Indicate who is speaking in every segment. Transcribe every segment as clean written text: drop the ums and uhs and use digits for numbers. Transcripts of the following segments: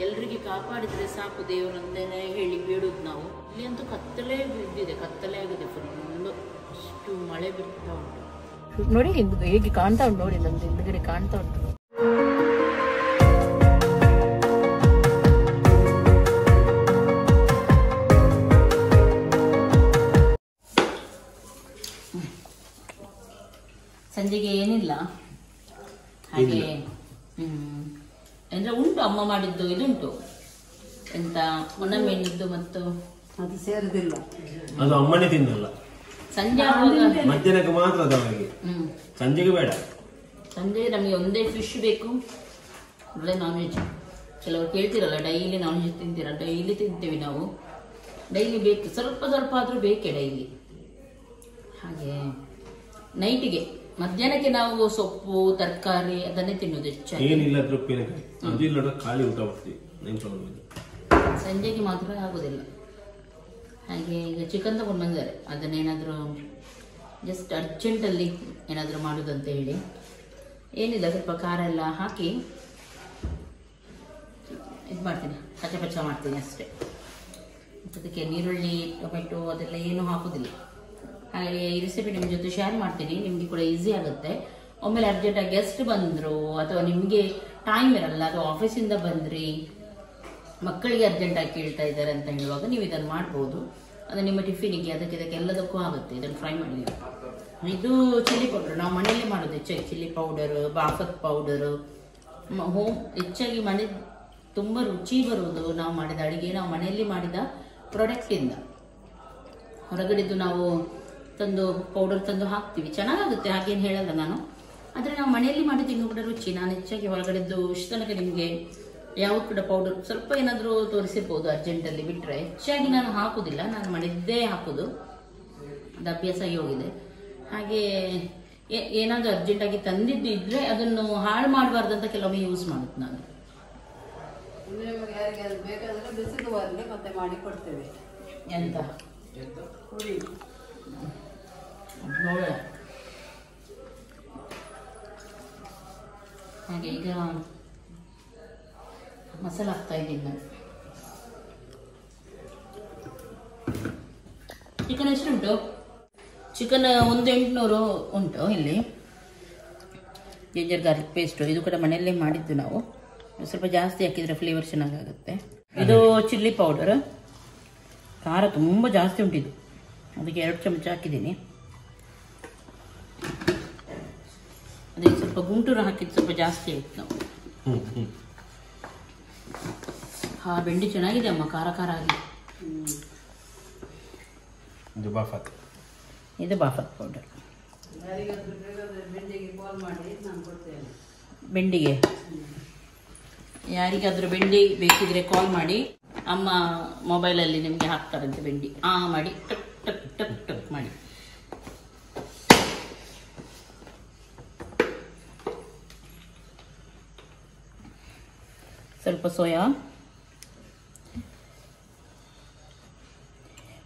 Speaker 1: ಎಲ್ರಿಗೆ ಕಾಪಾಡಿದ್ರೆ ಸಾಕು ದೇವರಂದೇನೆ ಹೇಳಿ ಬೇಡುದು ನಾವು. ಇಲ್ಲಿ ಅಂತೂ ಕತ್ತಲೆ ಬಿದ್ದಿದೆ, ಕತ್ತಲೆ ಆಗಿದೆ ಫುಲ್ಲು, ಅಷ್ಟು ಮಳೆ ಬಿಡ್ತಾ ಉಂಟು ನೋಡಿ. ಹೇಗೆ ಕಾಣ್ತಾ ಉಂಟು ನೋಡಿ, ನಮ್ದು ಹಿಂದ್ಗಡೆ ಕಾಣ್ತಾ ಉಂಟು. ಸಂಜೆಗೆ ಏನಿಲ್ಲ ಹಾಗೆ ಅಂದ್ರೆ ಉಂಟು ಅಮ್ಮ ಮಾಡಿದ್ದು ಇದುಂಟು ಎಂತ ಒಣಮೆಣಿದ್ದು ಮತ್ತು
Speaker 2: ಅದು ಸೇರುದಿಲ್ಲ,
Speaker 3: ಅದು ಅಮ್ಮನೇ ತಿನ್ನಲ್ಲ.
Speaker 1: ಸಂಜೆ
Speaker 3: ಮಧ್ಯಾಹ್ನಕ್ಕೆ ಮಾತ್ರ ಅದು ಅವರಿಗೆ, ಸಂಜೆಗೆ ಬೇಡ.
Speaker 1: ಸಂಜೆ ನಮಗೆ ಒಂದೇ ಫಿಶ್ ಬೇಕು, ಒಳ್ಳೆ ನಾನ್ ವೆಜ್. ಕೆಲವರು ಕೇಳ್ತಿರಲ್ಲ ಡೈಲಿ ನಾನ್ ವೆಜ್ ತಿಂತೀರಾ? ಡೈಲಿ ತಿಂತೀವಿ ನಾವು, ಡೈಲಿ ಬೇಕು, ಸ್ವಲ್ಪ ಸ್ವಲ್ಪ ಆದ್ರೂ ಬೇಕೇ ಡೈಲಿ. ಹಾಗೆ ನೈಟಿಗೆ ಮಧ್ಯಾಹ್ನಕ್ಕೆ ನಾವು ಸೊಪ್ಪು ತರಕಾರಿ ಅದನ್ನೇ ತಿನ್ನೋದು ಹೆಚ್ಚಾಗಿ.
Speaker 3: ಏನಿಲ್ಲ ಖಾಲಿ ಊಟ ಮಾಡ್ತೀವಿ,
Speaker 1: ಸಂಜೆಗೆ ಮಾತ್ರ ಆಗೋದಿಲ್ಲ. ಹಾಗೆ ಈಗ ಚಿಕನ್ ತಗೊಂಡು ಬಂದರೆ ಅದನ್ನೇನಾದರೂ ಜಸ್ಟ್ ಅರ್ಜೆಂಟಲ್ಲಿ ಏನಾದರೂ ಮಾಡೋದಂತ ಹೇಳಿ, ಏನಿಲ್ಲ ಸ್ವಲ್ಪ ಖಾರ ಎಲ್ಲ ಹಾಕಿ ಇದು ಮಾಡ್ತೀನಿ, ಪಚ್ಚ ಮಾಡ್ತೀನಿ ಅಷ್ಟೇ. ಅದಕ್ಕೆ ನೀರುಳ್ಳಿ ಟೊಮೆಟೊ ಅದೆಲ್ಲ ಏನೂ ಹಾಕೋದಿಲ್ಲ. ಹಾಗೆ ಈ ರೆಸಿಪಿ ನಿಮ್ಮ ಜೊತೆ ಶೇರ್ ಮಾಡ್ತೀನಿ, ನಿಮಗೆ ಕೂಡ ಈಸಿ ಆಗುತ್ತೆ. ಒಮ್ಮೆಲೆ ಅರ್ಜೆಂಟಾಗಿ ಗೆಸ್ಟ್ ಬಂದರು ಅಥವಾ ನಿಮಗೆ ಟೈಮ್ ಇರಲ್ಲ, ಅಥವಾ ಆಫೀಸಿಂದ ಬಂದ್ರಿ, ಮಕ್ಕಳಿಗೆ ಅರ್ಜೆಂಟಾಗಿ ಕೇಳ್ತಾ ಇದ್ದಾರೆ ಅಂತ ಹೇಳುವಾಗ ನೀವು ಇದನ್ನು ಮಾಡ್ಬೋದು. ಅದು ನಿಮ್ಮ ಟಿಫಿನಿಗೆ ಅದಕ್ಕೆ ಇದಕ್ಕೆ ಎಲ್ಲದಕ್ಕೂ ಆಗುತ್ತೆ. ಇದನ್ನು ಫ್ರೈ ಮಾಡಿ. ಇದು ಚಿಲ್ಲಿ ಪೌಡರ್ ನಾವು ಮನೆಯಲ್ಲೇ ಮಾಡೋದು ಹೆಚ್ಚಾಗಿ. ಚಿಲ್ಲಿ ಪೌಡರು, ಬಾಫತ್ ಪೌಡರು, ಹೆಚ್ಚಾಗಿ ಮನೆ ತುಂಬ ರುಚಿ ಬರುವುದು ನಾವು ಮಾಡಿದ ಅಡುಗೆ, ನಾವು ಮನೆಯಲ್ಲಿ ಮಾಡಿದ ಪ್ರಾಡಕ್ಟಿಂದ. ಹೊರಗಡೆದು ನಾವು ತಂದು ಪೌಡರ್ ತಂದು ಹಾಕ್ತೀವಿ, ಚೆನ್ನಾಗಾಗುತ್ತೆ, ಹಾಗೇನು ಹೇಳಲ್ಲ ನಾನು. ಆದರೆ ನಾವು ಮನೆಯಲ್ಲಿ ಮಾಡಿದ್ದು ಇನ್ನೂ ಕೂಡ ರುಚಿ. ನಾನು ಹೆಚ್ಚಾಗಿ ಹೊರಗಡೆದ್ದು ಇಷ್ಟು ತನಕ ನಿಮಗೆ ಯಾವುದು ಕೂಡ ಪೌಡರ್ ಸ್ವಲ್ಪ ಏನಾದರೂ ತೋರಿಸಿರ್ಬೋದು ಅರ್ಜೆಂಟಲ್ಲಿ, ಬಿಟ್ಟರೆ ಹೆಚ್ಚಾಗಿ ನಾನು ಹಾಕೋದಿಲ್ಲ. ನಾನು ಮಾಡಿದ್ದೇ ಹಾಕೋದು, ಅದು ಅಭ್ಯಾಸ ಆಗಿ ಹೋಗಿದೆ. ಹಾಗೆ ಏನಾದರೂ ಅರ್ಜೆಂಟಾಗಿ ತಂದಿದ್ದು ಇದ್ದರೆ ಅದನ್ನು ಹಾಳು ಮಾಡಬಾರ್ದಂತ ಕೆಲವೊಮ್ಮೆ ಯೂಸ್ ಮಾಡುತ್ತೆ ನಾನು.
Speaker 2: ಯಾರಿಗಾದ್ರೂ ಬೇಕಾದರೆ ಬಿಸಿದುವರೆಗೆ ಮತ್ತೆ ಮಾಡಿ ಕೊಡ್ತೇವೆ.
Speaker 1: ಎಂತ
Speaker 2: ಹುಳಿ
Speaker 1: ಹಾಗೆ ಈಗ ಮಸಾಲ ಹಾಕ್ತಾ ಇದ್ದೀನಿ ನಾನು. ಚಿಕನ್ ಎಷ್ಟುಂಟು? ಚಿಕನ್ 1800 ಉಂಟು ಇಲ್ಲಿ. ಜಿಂಜರ್ ಗಾರ್ಲಿಕ್ ಪೇಸ್ಟು ಇದು ಕೂಡ ಮನೆಯಲ್ಲೇ ಮಾಡಿದ್ದು ನಾವು. ಸ್ವಲ್ಪ ಜಾಸ್ತಿ ಹಾಕಿದರೆ ಫ್ಲೇವರ್ ಚೆನ್ನಾಗಾಗುತ್ತೆ. ಇದು ಚಿಲ್ಲಿ ಪೌಡರ್, ಖಾರ ತುಂಬ ಜಾಸ್ತಿ ಉಂಟಿದ್ದು, ಅದಕ್ಕೆ 2 ಚಮಚ ಹಾಕಿದ್ದೀನಿ. ಅದಕ್ಕೆ ಸ್ವಲ್ಪ ಗುಂಟೂರು ಹಾಕಿದ್ದು ಸ್ವಲ್ಪ ಜಾಸ್ತಿ ಆಯ್ತು ನಾವು. ಬೆಂಡಿ ಚೆನ್ನಾಗಿದೆ ಅಮ್ಮ, ಖಾರ ಖಾರ ಆಗಿ. ಇದು ಬಾಫತ್ ಪೌಡರ್. ಬೆಂಡಿಗೆ ಯಾರಿಗಾದ್ರೂ ಬೆಂಡಿ ಬೇಕಿದ್ರೆ ಕಾಲ್ ಮಾಡಿ, ಅಮ್ಮ ಮೊಬೈಲಲ್ಲಿ ನಿಮಗೆ ಹಾಕ್ತಾರಂತೆ ಬೆಂಡಿ. ಮಾಡಿ ಟಕ್ ಟಕ್ ಟಕ್ ಟಕ್ ಮಾಡಿ. ಸ್ವಲ್ಪ ಸೋಯಾ,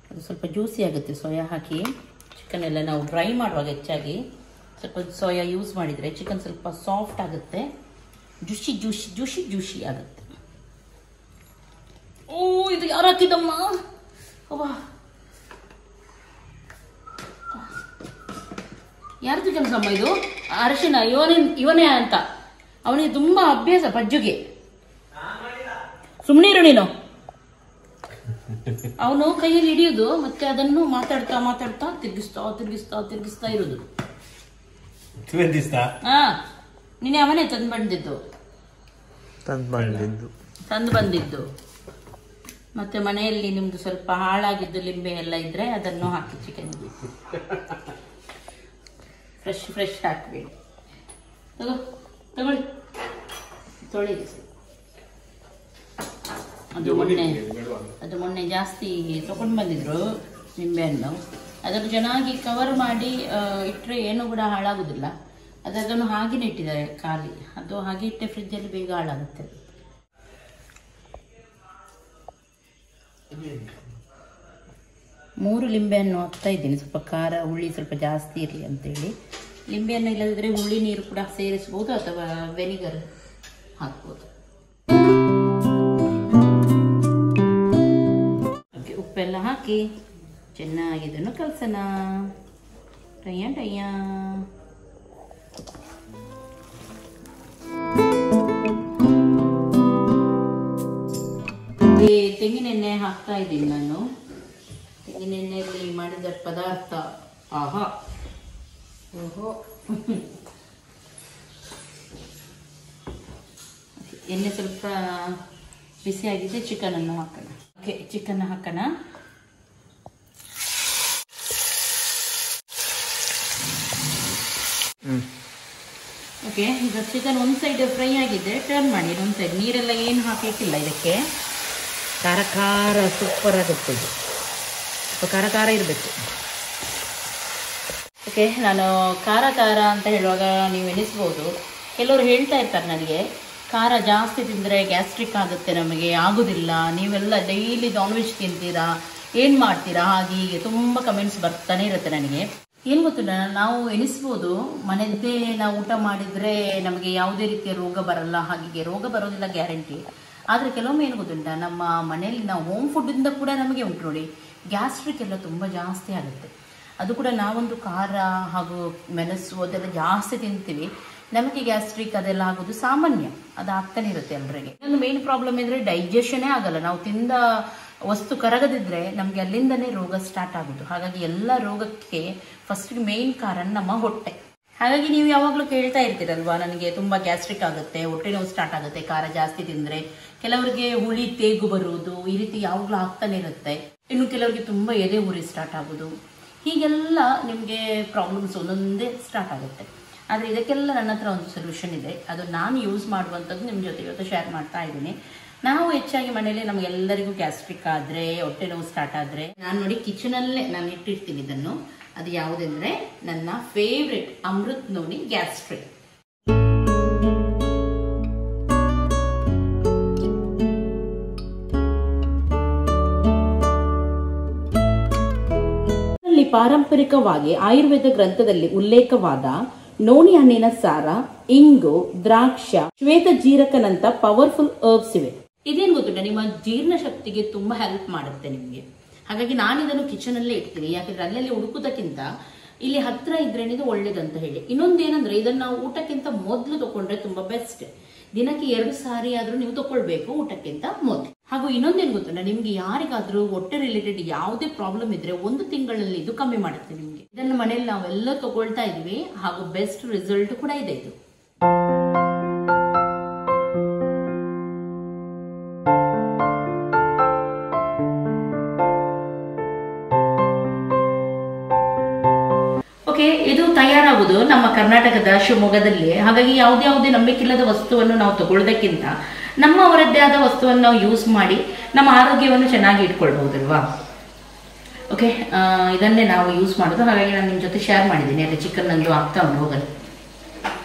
Speaker 1: ಅದು ಸ್ವಲ್ಪ ಜ್ಯೂಸಿ ಆಗುತ್ತೆ ಸೋಯಾ ಹಾಕಿ. ಚಿಕನ್ ಎಲ್ಲ ನಾವು ಡ್ರೈ ಮಾಡುವಾಗ ಹೆಚ್ಚಾಗಿ ಸ್ವಲ್ಪ ಸೋಯಾ ಯೂಸ್ ಮಾಡಿದರೆ ಚಿಕನ್ ಸ್ವಲ್ಪ ಸಾಫ್ಟ್ ಆಗುತ್ತೆ, ಜ್ಯೂಸಿ ಜ್ಯೂಸಿ ಜ್ಯೂಸಿ ಜ್ಯೂಸಿ ಆಗುತ್ತೆ. ಓ ಇದು ಯಾರು ಹಾಕಿದಮ್ಮ? ಅವ್ವಾ, ಯಾರ್ದು ಕೆಲಸಮ್ಮ ಇದು? ಅರಿಶಿನ ಇವನೇ ಅಂತ, ಅವನಿಗೆ ತುಂಬಾ ಅಭ್ಯಾಸ ಪಜ್ಜುಗೆ. ಸುಮ್ಮನೆ ಇರು ನೀನು. ಅವನು ಕೈಯಲ್ಲಿ ಹಿಡಿಯುದು ಮತ್ತೆ ಅದನ್ನು ಮಾತಾಡ್ತಾ ಮಾತಾಡ್ತಾ ತಿರ್ಗಿಸ್ತಾ ತಿರ್ಗಿಸ್ತಾ ತಿರ್ಗಿಸ್ತಾ ಇರುದು. ನೀನೆ ಅವನೇ ತಂದು ಬಂದಿದ್ದು. ಮತ್ತೆ ಮನೆಯಲ್ಲಿ ನಿಮ್ದು ಸ್ವಲ್ಪ ಹಾಳಾಗಿದ್ದು ಲಿಂಬೆ ಎಲ್ಲ ಇದ್ರೆ ಅದನ್ನು ಹಾಕಿ ಚಿಕನ್ಗೆ. ಫ್ರೆಶ್ ಹಾಕ್ಬೇಡಿ. ತಗೊಳ್ಳಿ, ತೊಳಿ. ಅದು ಮೊನ್ನೆ ಜಾಸ್ತಿ ತಗೊಂಡು ಬಂದಿದ್ರು ನಿಂಬೆಹಣ್ಣು. ಅದನ್ನು ಚೆನ್ನಾಗಿ ಕವರ್ ಮಾಡಿ ಇಟ್ಟರೆ ಏನೂ ಕೂಡ ಹಾಳಾಗುದಿಲ್ಲ. ಅದನ್ನು ಹಾಗೆನೇ ಇಟ್ಟಿದ್ದಾರೆ ಖಾಲಿ. ಅದು ಹಾಗೆ ಇಟ್ಟೆ ಫ್ರಿಜ್ಜಲ್ಲಿ ಬೇಗ ಹಾಳಾಗುತ್ತೆ. 3 ಲಿಂಬೆಹಣ್ಣು ಹಾಕ್ತಾ ಇದ್ದೀನಿ, ಸ್ವಲ್ಪ ಖಾರ ಹುಳಿ ಸ್ವಲ್ಪ ಜಾಸ್ತಿ ಇರಲಿ ಅಂತೇಳಿ. ಲಿಂಬೆಹಣ್ಣು ಇಲ್ಲದಿದ್ದರೆ ಹುಳಿ ನೀರು ಕೂಡ ಸೇರಿಸ್ಬೋದು ಅಥವಾ ವೆನಿಗರ್ ಹಾಕ್ಬೋದು. ಹಾಕಿ ಚೆನ್ನಾಗಿ ಇದನ್ನು ಕಲಸೋಣ. ಟಯ್ಯ ಟಯ್ಯ. ತೆಂಗಿನೆಣ್ಣೆ ಹಾಕ್ತಾ ಇದ್ದೀನಿ ನಾನು. ತೆಂಗಿನೆಣ್ಣೆಯಲ್ಲಿ ಮಾಡಿದ ಪದಾರ್ಥ. ಆಹಾ, ಓಹೋ. ಎಣ್ಣೆ ಸ್ವಲ್ಪ ಬಿಸಿಯಾಗಿದೆ, ಚಿಕನನ್ನು ಹಾಕೋಣ. ಓಕೆ, ಚಿಕನ್ ಹಾಕೋಣ. ಓಕೆ, ಈಗ ಚಿಕನ್ ಒಂದು ಸೈಡ್ ಫ್ರೈ ಆಗಿದೆ, ಟರ್ನ್ ಮಾಡಿ ಒಂದು ಸೈಡ್. ನೀರೆಲ್ಲ ಏನು ಹಾಕಲಿಕ್ಕಿಲ್ಲ ಇದಕ್ಕೆ. ಖಾರ ಖಾರ ಸೂಪರ್ ಆಗುತ್ತೆ ಇದು, ಸ್ವಲ್ಪ ಖಾರ ಖಾರ ಇರಬೇಕು. ಓಕೆ, ನಾನು ಖಾರ ಖಾರ ಅಂತ ಹೇಳುವಾಗ ನೀವು ಎನಿಸ್ಬೋದು, ಕೆಲವರು ಹೇಳ್ತಾ ಇರ್ತಾರೆ ನನಗೆ ಖಾರ ಜಾಸ್ತಿ ತಿಂದರೆ ಗ್ಯಾಸ್ಟ್ರಿಕ್ ಆಗುತ್ತೆ, ನಮಗೆ ಆಗೋದಿಲ್ಲ, ನೀವೆಲ್ಲ ಡೈಲಿ ನಾನ್ ವೆಜ್ ತಿಂತೀರಾ, ಏನು ಮಾಡ್ತೀರಾ, ಹಾಗೆ ಹೀಗೆ ತುಂಬ ಕಮೆಂಟ್ಸ್ ಬರ್ತಾನೆ ಇರುತ್ತೆ ನನಗೆ. ಏನು ಗೊತ್ತಿಲ್ಲ, ನಾವು ಎನಿಸ್ಬೋದು ಮನೆಯದ್ದೇ ನಾವು ಊಟ ಮಾಡಿದರೆ ನಮಗೆ ಯಾವುದೇ ರೀತಿಯ ರೋಗ ಬರಲ್ಲ, ಹಾಗೆ ರೋಗ ಬರೋದಿಲ್ಲ ಗ್ಯಾರಂಟಿ. ಆದರೆ ಕೆಲವೊಮ್ಮೆ ಏನು ಗೊತ್ತುಂಟ, ನಮ್ಮ ಮನೆಯಲ್ಲಿ ನಾವು ಹೋಮ್ ಫುಡ್ಡಿಂದ ಕೂಡ ನಮಗೆ ಉಂಟು ನೋಡಿ, ಗ್ಯಾಸ್ಟ್ರಿಕ್ ಎಲ್ಲ ತುಂಬ ಜಾಸ್ತಿ ಆಗುತ್ತೆ. ಅದು ಕೂಡ ನಾವೊಂದು ಖಾರ ಹಾಗೂ ಮೆಣಸು ಅದೆಲ್ಲ ಜಾಸ್ತಿ ತಿಂತೀವಿ, ನಮಗೆ ಗ್ಯಾಸ್ಟ್ರಿಕ್ ಅದೆಲ್ಲ ಆಗೋದು ಸಾಮಾನ್ಯ, ಅದು ಆಗ್ತಾನೆ ಇರುತ್ತೆ ಎಲ್ಲರಿಗೆ. ಇನ್ನೊಂದು ಮೇನ್ ಪ್ರಾಬ್ಲಮ್ ಅಂದರೆ ಡೈಜೆಷನ್ನೇ ಆಗಲ್ಲ. ನಾವು ತಿಂದ ವಸ್ತು ಕರಗದಿದ್ರೆ ನಮಗೆ ಅಲ್ಲಿಂದನೇ ರೋಗ ಸ್ಟಾರ್ಟ್ ಆಗೋದು. ಹಾಗಾಗಿ ಎಲ್ಲ ರೋಗಕ್ಕೆ ಫಸ್ಟ್ ಮೇನ್ ಕಾರಣ ನಮ್ಮ ಹೊಟ್ಟೆ. ಹಾಗಾಗಿ ನೀವು ಯಾವಾಗಲೂ ಕೇಳ್ತಾ ಇರ್ತೀರಲ್ವಾ, ನನಗೆ ತುಂಬ ಗ್ಯಾಸ್ಟ್ರಿಕ್ ಆಗುತ್ತೆ, ಹೊಟ್ಟೆ ನೋವು ಸ್ಟಾರ್ಟ್ ಆಗುತ್ತೆ ಖಾರ ಜಾಸ್ತಿ ತಿಂದರೆ. ಕೆಲವರಿಗೆ ಹುಳಿ ತೇಗು ಬರುವುದು, ಈ ರೀತಿ ಯಾವಾಗಲೂ ಆಗ್ತಾನೆ ಇರುತ್ತೆ. ಇನ್ನು ಕೆಲವರಿಗೆ ತುಂಬ ಎದೆ ಉರಿ ಸ್ಟಾರ್ಟ್ ಆಗೋದು, ಹೀಗೆಲ್ಲ ನಿಮಗೆ ಪ್ರಾಬ್ಲಮ್ಸ್ ಒಂದೊಂದೇ ಸ್ಟಾರ್ಟ್ ಆಗುತ್ತೆ. ಆದರೆ ಇದಕ್ಕೆಲ್ಲ ನನ್ನ ಹತ್ರ ಒಂದು ಸೊಲ್ಯೂಷನ್ ಇದೆ, ಅದು ನಾನು ಯೂಸ್ ಮಾಡುವಂಥದ್ದು ನಿಮ್ಮ ಜೊತೆ ಇವತ್ತು ಶೇರ್ ಮಾಡ್ತಾ ಇದ್ದೀನಿ. ನಾವು ಹೆಚ್ಚಾಗಿ ಮನೇಲಿ ನಮಗೆಲ್ಲರಿಗೂ ಗ್ಯಾಸ್ಟ್ರಿಕ್ ಆದರೆ, ಹೊಟ್ಟೆ ನೋವು ಸ್ಟಾರ್ಟ್ ಆದರೆ, ನಾನು ನೋಡಿ ಕಿಚನಲ್ಲೇ ನಾನು ಇಟ್ಟಿರ್ತೀನಿ ಇದನ್ನು. ಅದು ಯಾವುದೆಂದರೆ ನನ್ನ ಫೇವ್ರೆಟ್ ಅಮೃತ್ ನೋನಿ ಗ್ಯಾಸ್ಟ್ರಿಕ್. ಪಾರಂಪರಿಕವಾಗಿ ಆಯುರ್ವೇದ ಗ್ರಂಥದಲ್ಲಿ ಉಲ್ಲೇಖವಾದ ನೋಣಿ ಹಣ್ಣಿನ ಸಾರ, ಇಂಗು, ದ್ರಾಕ್ಷ, ಶ್ವೇತ ಜೀರಕನಂತ ಪವರ್ಫುಲ್ ಹರ್ಬ್ಸ್ ಇವೆ. ಇದೇನು ಗೊತ್ತುಂಟ, ನಿಮ್ಮ ಜೀರ್ಣ ಶಕ್ತಿಗೆ ತುಂಬಾ ಹೆಲ್ಪ್ ಮಾಡುತ್ತೆ ನಿಮಗೆ. ಹಾಗಾಗಿ ನಾನು ಇದನ್ನು ಕಿಚನ್ ಅಲ್ಲೇ ಇಡ್ತೀನಿ, ಯಾಕಂದ್ರೆ ಅಲ್ಲಲ್ಲಿ ಹುಡುಕುವುದಕ್ಕಿಂತ ಇಲ್ಲಿ ಹತ್ರ ಇದ್ರೇನಿದು ಒಳ್ಳೇದಂತ ಹೇಳಿ. ಇನ್ನೊಂದೇನಂದ್ರೆ ಇದನ್ನ ನಾವು ಊಟಕ್ಕಿಂತ ಮೊದಲು ತಗೊಂಡ್ರೆ ತುಂಬಾ ಬೆಸ್ಟ್. ದಿನಕ್ಕೆ 2 ಸಾರಿ ಆದ್ರೂ ನೀವು ತಗೊಳ್ಬೇಕು ಊಟಕ್ಕಿಂತ ಮೊದಲು. ಹಾಗೂ ಇನ್ನೊಂದೇನು ಗೊತ್ತುಂಟ, ನಿಮ್ಗೆ ಯಾರಿಗಾದ್ರೂ ಹೊಟ್ಟೆ ರಿಲೇಟೆಡ್ ಯಾವುದೇ ಪ್ರಾಬ್ಲಮ್ ಇದ್ರೆ 1 ತಿಂಗಳಲ್ಲಿ ಇದು ಕಮ್ಮಿ ಮಾಡುತ್ತೆ ನಿಮ್ಗೆ. ಇದನ್ನು ಮನೇಲಿ ನಾವೆಲ್ಲ ತಗೊಳ್ತಾ ಇದೀವಿ, ಹಾಗೂ ಬೆಸ್ಟ್ ರಿಸಲ್ಟ್ ಕೂಡ ಇದೆ ಇದು. ಓಕೆ, ಇದು ತಯಾರಾಗುವುದು ನಮ್ಮ ಕರ್ನಾಟಕದ ಶಿವಮೊಗ್ಗದಲ್ಲಿ. ಹಾಗಾಗಿ ಯಾವುದೇ ನಂಬಿಕಿಲ್ಲದ ವಸ್ತುವನ್ನು ನಾವು ತಗೊಳ್ಳೋದಕ್ಕಿಂತ ನಮ್ಮವರದ್ದೇ ಆದ ವಸ್ತುವನ್ನು ನಾವು ಯೂಸ್ ಮಾಡಿ ನಮ್ಮ ಆರೋಗ್ಯವನ್ನು ಚೆನ್ನಾಗಿ ಇಟ್ಕೊಳ್ಬಹುದಲ್ವಾ. ಓಕೆ, ಇದನ್ನೇ ನಾವು ಯೂಸ್ ಮಾಡೋದು. ಹಾಗಾಗಿ ನಾನು ನಿಮ್ಮ ಜೊತೆ ಶೇರ್ ಮಾಡಿದ್ದೀನಿ. ಅಲ್ಲಿ ಚಿಕನ್ ನಂದು ಆಗ್ತಾ ಉಂಟು ಹೋಗಲು.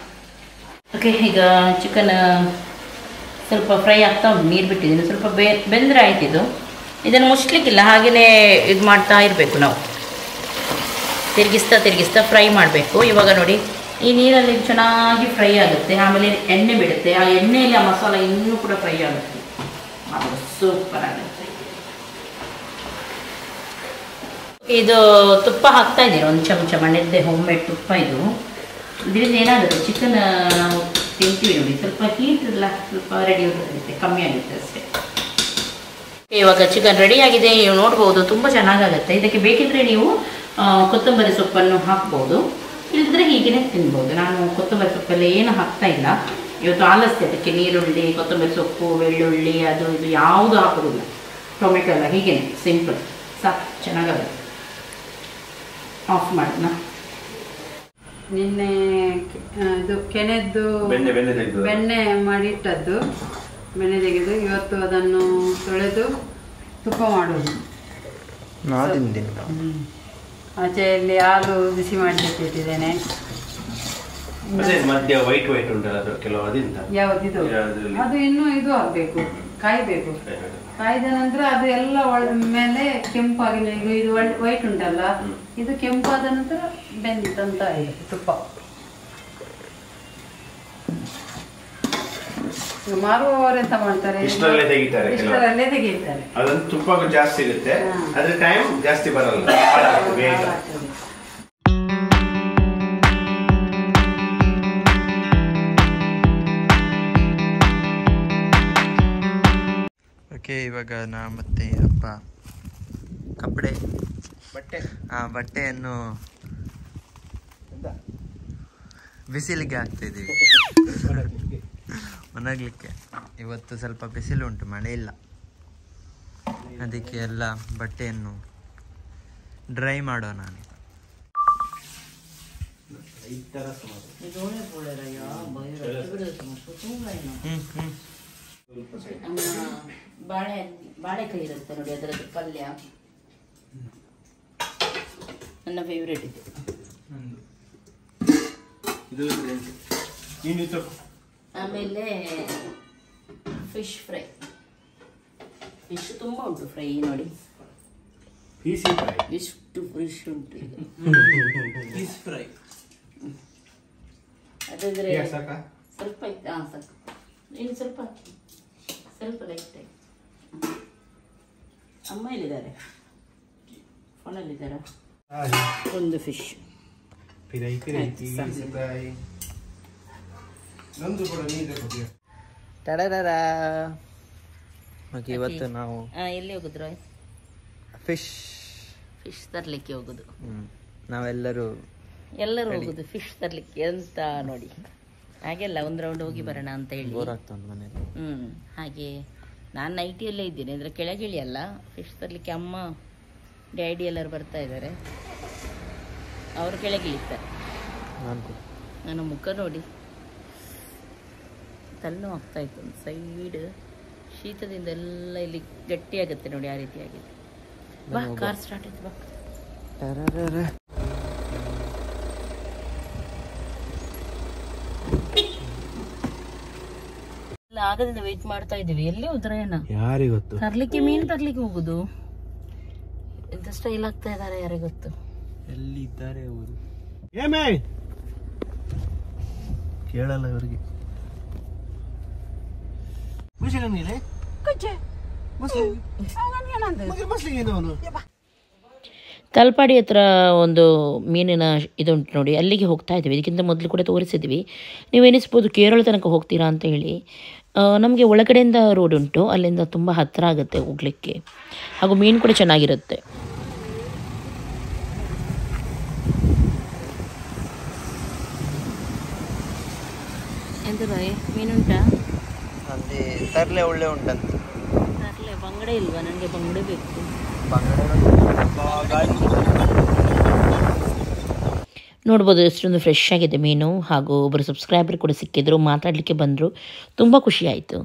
Speaker 1: ಓಕೆ, ಈಗ ಚಿಕನ್ ಸ್ವಲ್ಪ ಫ್ರೈ ಆಗ್ತಾ ಉಂಟು, ನೀರು ಬಿಟ್ಟಿದ್ದೀನಿ. ಸ್ವಲ್ಪ ಬೆಂದರೆ ಆಯ್ತಿದ್ದು. ಇದನ್ನು ಮುಚ್ಚಲಿಕ್ಕಿಲ್ಲ, ಹಾಗೆಯೇ ಇದು ಮಾಡ್ತಾ ಇರಬೇಕು ನಾವು, ತಿರುಗಿಸ್ತಾ ಫ್ರೈ ಮಾಡಬೇಕು. ಇವಾಗ ನೋಡಿ, ಈ ನೀರಲ್ಲಿ ಚೆನ್ನಾಗಿ ಫ್ರೈ ಆಗುತ್ತೆ, ಆಮೇಲೆ ಎಣ್ಣೆ ಬಿಡುತ್ತೆ. ಆ ಎಣ್ಣೆಯಲ್ಲಿ ಆ ಮಸಾಲ ಇನ್ನೂ ಕೂಡ ಫ್ರೈ ಆಗುತ್ತೆ, ಸೂಪರ್ ಆಗುತ್ತೆ. ಇದು ತುಪ್ಪ ಹಾಕ್ತಾ ಇದ್ದೀನಿ, 1 ಚಮಚ ಮನೆಯದ್ದೇ ಹೋಮ್ ಮೇಡ್ ತುಪ್ಪ ಇದು. ಇದರಿಂದ ಏನಾಗುತ್ತೆ, ಚಿಕನ್ ನಾವು ತಿಂತೀವಿ ನೋಡಿ, ಸ್ವಲ್ಪ ಹೀಟ್ ಇಲ್ಲ, ಸ್ವಲ್ಪ ರೆಡಿ ಆಗುತ್ತೆ, ಕಮ್ಮಿ ಆಗುತ್ತೆ ಅಷ್ಟೇ. ಇವಾಗ ಚಿಕನ್ ರೆಡಿ ಆಗಿದೆ, ನೀವು ನೋಡ್ಬೋದು, ತುಂಬ ಚೆನ್ನಾಗಾಗುತ್ತೆ. ಇದಕ್ಕೆ ಬೇಕಿದ್ರೆ ನೀವು ಕೊತ್ತಂಬರಿ ಸೊಪ್ಪನ್ನು ಹಾಕ್ಬೋದು, ಇಲ್ಲದ್ರೆ ಹೀಗೇ ತಿನ್ಬೋದು. ನಾನು ಕೊತ್ತಂಬರಿ ಸೊಪ್ಪಲ್ಲಿ ಏನು ಹಾಕ್ತಾ ಇಲ್ಲ ಇವತ್ತು, ಆಲಸ್ಯ. ಅದಕ್ಕೆ ನೀರುಳ್ಳಿ, ಕೊತ್ತಂಬರಿ ಸೊಪ್ಪು, ಬೆಳ್ಳುಳ್ಳಿ ಅದು ಇದು ಯಾವುದು ಹಾಕೋದಿಲ್ಲ, ಟೊಮೆಟೊ ಎಲ್ಲ, ಹೀಗೇ ಸಿಂಪಲ್ ಸಾಕು, ಚೆನ್ನಾಗಾಗುತ್ತೆ. ಆಫ್ ಮಾಡೋಣ.
Speaker 2: ನಿನ್ನೆ ಇದು ಕೆನೆದ್ದು ಬೆಣ್ಣೆ ಮಾಡಿಟ್ಟದ್ದು, ಬೆಣ್ಣೆ ತೆಗೆದು ಇವತ್ತು ಅದನ್ನು ತೊಳೆದು ತುಪ್ಪ ಮಾಡೋದು. ಆಚೆಯಲ್ಲಿ ಹಾಲು ಬಿಸಿ ಮಾಡಲಿಕ್ಕೆ ಇಟ್ಟಿದ್ದೇನೆ. ಯಾವುದಿದು ಅದು ಇನ್ನೂ ಇದು ಆಗಬೇಕು, ಕಾಯಬೇಕು. ಕಾಯ್ದ ನಂತರ ಅದು ಎಲ್ಲ ಮೇಲೆ ಕೆಂಪಾಗಿ, ಇದು ವೈಟ್ ಉಂಟಲ್ಲ, ಇದು ಕೆಂಪಾದ ನಂತರ ಬೆಂದಂತ ಇದೆ ತುಪ್ಪ. ಮಾರುವವರೆಂತ ಮಾಡ್ತಾರೆ,
Speaker 4: ಇಷ್ಟರಲ್ಲೇ ತೆಗಿತಾರೆ,
Speaker 2: ಇಷ್ಟರಲ್ಲೇ ತೆಗಿತಾರೆ.
Speaker 4: ಅದೊಂದು ತುಪ್ಪ ಜಾಸ್ತಿ ಸಿಗುತ್ತೆ, ಅದ್ರ ಟೈಮ್ ಜಾಸ್ತಿ ಬರಲ್ಲ, ಹಾಳಾಗ್ತದೆ ಬೇಗ.
Speaker 5: ಓಕೆ, ಇವಾಗ ನಾ ಮತ್ತೆ ಅಪ್ಪ ಬಟ್ಟೆಯನ್ನು ಬಿಸಿಲಿಗೆ ಹಾಕ್ತಿದ್ದೀವಿ ಒಣಗಲಿಕ್ಕೆ. ಇವತ್ತು ಸ್ವಲ್ಪ ಬಿಸಿಲು ಉಂಟು, ಮಳೆ ಇಲ್ಲ, ಅದಕ್ಕೆ ಎಲ್ಲ ಬಟ್ಟೆಯನ್ನು ಡ್ರೈ ಮಾಡೋಣ ಅಂತ.
Speaker 1: ಬಾಳೆಕಾಯಿ ಇರುತ್ತೆ ನೋಡಿ, ಅದರದ್ದು ಪಲ್ಯ ನನ್ನ ಫೇವ್ರೇಟ್ ಇದು. ಆಮೇಲೆ ಫಿಶ್ ಫ್ರೈ, ಫಿಶ್ ತುಂಬ ಉಂಟು ಫ್ರೈ ನೋಡಿ, ಎಷ್ಟು ಫಿಶ್ ಉಂಟು ಈಗ. ಅದಾದ್ರೆ ಸ್ವಲ್ಪ ಇತ್ತು, ಸಾಕು, ಇನ್ನು ಸ್ವಲ್ಪ ಹಾಕಿ, ಸ್ವಲ್ಪ ಲೈಟ್ ಆಗಿ. ಅಮ್ಮ ಎಲ್ಲಿದ್ದಾರೆ? ಫೋನಲ್ಲಿದ್ದಾರಾ? ಒಂದು ಫಿಶ್
Speaker 5: ಇವತ್ತು ನಾವು
Speaker 1: ಎಲ್ಲಿ ಹೋಗುದ್ರು?
Speaker 5: ಫಿಶ್
Speaker 1: ತರ್ಲಿಕ್ಕೆ ಹೋಗುದು.
Speaker 5: ನಾವೆಲ್ಲರೂ
Speaker 1: ಹೋಗುದು ಫಿಶ್ ತರ್ಲಿಕ್ಕೆ ಅಂತ ನೋಡಿ. ಹಾಗೆಲ್ಲ ಒಂದು ರೌಂಡ್ ಹೋಗಿ ಬರೋಣ ಅಂತ ಹೇಳಿ.
Speaker 5: ಮನೇಲಿ.
Speaker 1: ಹಾಗೆ ನಾನು ನೈಟಿಯಲ್ಲೇ ಇದ್ದೀನಿ, ಅಂದರೆ ಕೆಳಗಿಳಿ ಅಲ್ಲ, ಫಿಶ್ ತರಲಿಕ್ಕೆ ಅಮ್ಮ ಡ್ಯಾಡಿ ಎಲ್ಲರೂ ಬರ್ತಾ ಇದ್ದಾರೆ, ಅವರು ಕೆಳಗಿಳಿತಾರೆ. ನನ್ನ ಮುಖ ನೋಡಿ ತಲೆನೋ ಆಗ್ತಾ ಇತ್ತು, ಒಂದು ಸೈಡ್ ಶೀತದಿಂದ ಎಲ್ಲ ಇಲ್ಲಿ ಗಟ್ಟಿಯಾಗುತ್ತೆ ನೋಡಿ, ಆ ರೀತಿಯಾಗಿದೆ. ಬಾ, ಕಾರ್ ಸ್ಟಾರ್ಟ್ ಆಯ್ತು, ಬಾ. ಆಗದಿಂದ ವೇಟ್ ಮಾಡ್ತಾ ಇದ್ದೀವಿ. ಎಲ್ಲಿ ಉದ್ರಯಣ?
Speaker 3: ಯಾರಿಗೆ ಗೊತ್ತು?
Speaker 1: ತರ್ಲಿಕ್ಕೆ ಮೀನು ತರ್ಲಿಕ್ಕೆ ಹೋಗುದು. ಎಂತ ಸ್ಟೈಲ್ ಆಗ್ತಾ ಇದಾರೆ, ಯಾರಿಗೆ ಗೊತ್ತು?
Speaker 5: ಎಲ್ಲಿ ಇದ್ದಾರೆ ಅವರು?
Speaker 3: ಕೇಳಲ್ಲ ಇವರಿಗೆ.
Speaker 1: ತಲಪಾಡಿ ಹತ್ರ ಒಂದು ಮೀನಿನ ಇದುಂಟು ನೋಡಿ, ಅಲ್ಲಿಗೆ ಹೋಗ್ತಾ ಇದ್ದೀವಿ. ಇದಕ್ಕಿಂತ ಮೊದಲು ಕೂಡ ತೋರಿಸಿದ್ವಿ. ನೀವು ಎನಿಸ್ಬೋದು ಕೇರಳ ತನಕ ಹೋಗ್ತೀರಾ ಅಂತ ಹೇಳಿ. ನಮಗೆ ಒಳಗಡೆಯಿಂದ ರೋಡ್ ಉಂಟು, ಅಲ್ಲಿಂದ ತುಂಬ ಹತ್ತಿರ ಆಗುತ್ತೆ ಹೋಗ್ಲಿಕ್ಕೆ, ಹಾಗೂ ಮೀನು ಕೂಡ ಚೆನ್ನಾಗಿರುತ್ತೆ. ಎಂತ ಬಾಯ್, ಮೀನುಂಟಾ?
Speaker 5: ಅಲ್ಲಿ ತರ್ಲೆ ಒಳ್ಳೆ ಉಂಟಂತ.
Speaker 1: ತರ್ಲೆ ಬಂಗಡೆ ಇಲ್ವಾ? ನನಗೆ ಬಂಗಡೆ ಬೇಕು. ನೋಡ್ಬೋದು ಎಷ್ಟೊಂದು ಫ್ರೆಶ್ ಆಗಿದೆ ಮೀನು. ಹಾಗೂ ಒಬ್ಬರು ಸಬ್ಸ್ಕ್ರೈಬರ್ ಕೂಡ ಸಿಕ್ಕಿದ್ರು, ಮಾತಾಡಲಿಕ್ಕೆ ಬಂದರು, ತುಂಬ ಖುಷಿ ಆಯಿತು.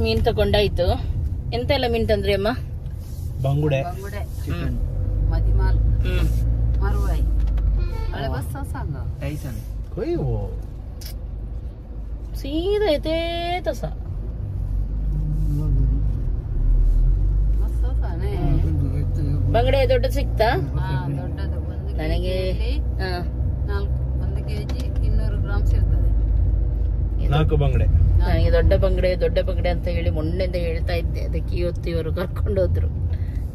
Speaker 1: ಮೀನು ತಗೊಂಡಾಯ್ತು. ಎಂತ ಎಲ್ಲ ಮೀನು ತಂದ್ರಿ ಅಮ್ಮ?
Speaker 3: ಬಂಗುಡೆ,
Speaker 2: ಮದಿಮಾಲ್, ಮರುವಾಯಿ,
Speaker 1: ಸೀದಾ ಐತೆ ತಸ. ಬಂಗಡೆ ದೊಡ್ಡದು ಸಿಕ್ತಾ?
Speaker 2: ದೊಡ್ಡದು
Speaker 1: ನನಗೆ
Speaker 2: 1 kg 200 ಗ್ರಾಮ್ಸ್ ಇರ್ತದೆ.
Speaker 3: 4 ಬಂಗಡೆ.
Speaker 1: ನನಗೆ ದೊಡ್ಡ ಬಂಗಡೆ ಅಂತ ಹೇಳಿ ಮೊನ್ನೆಯಿಂದ ಹೇಳ್ತಾ ಇದ್ದೆ, ಅದಕ್ಕೆ ಇವತ್ತು ಇವರು ಕರ್ಕೊಂಡು ಹೋದ್ರು.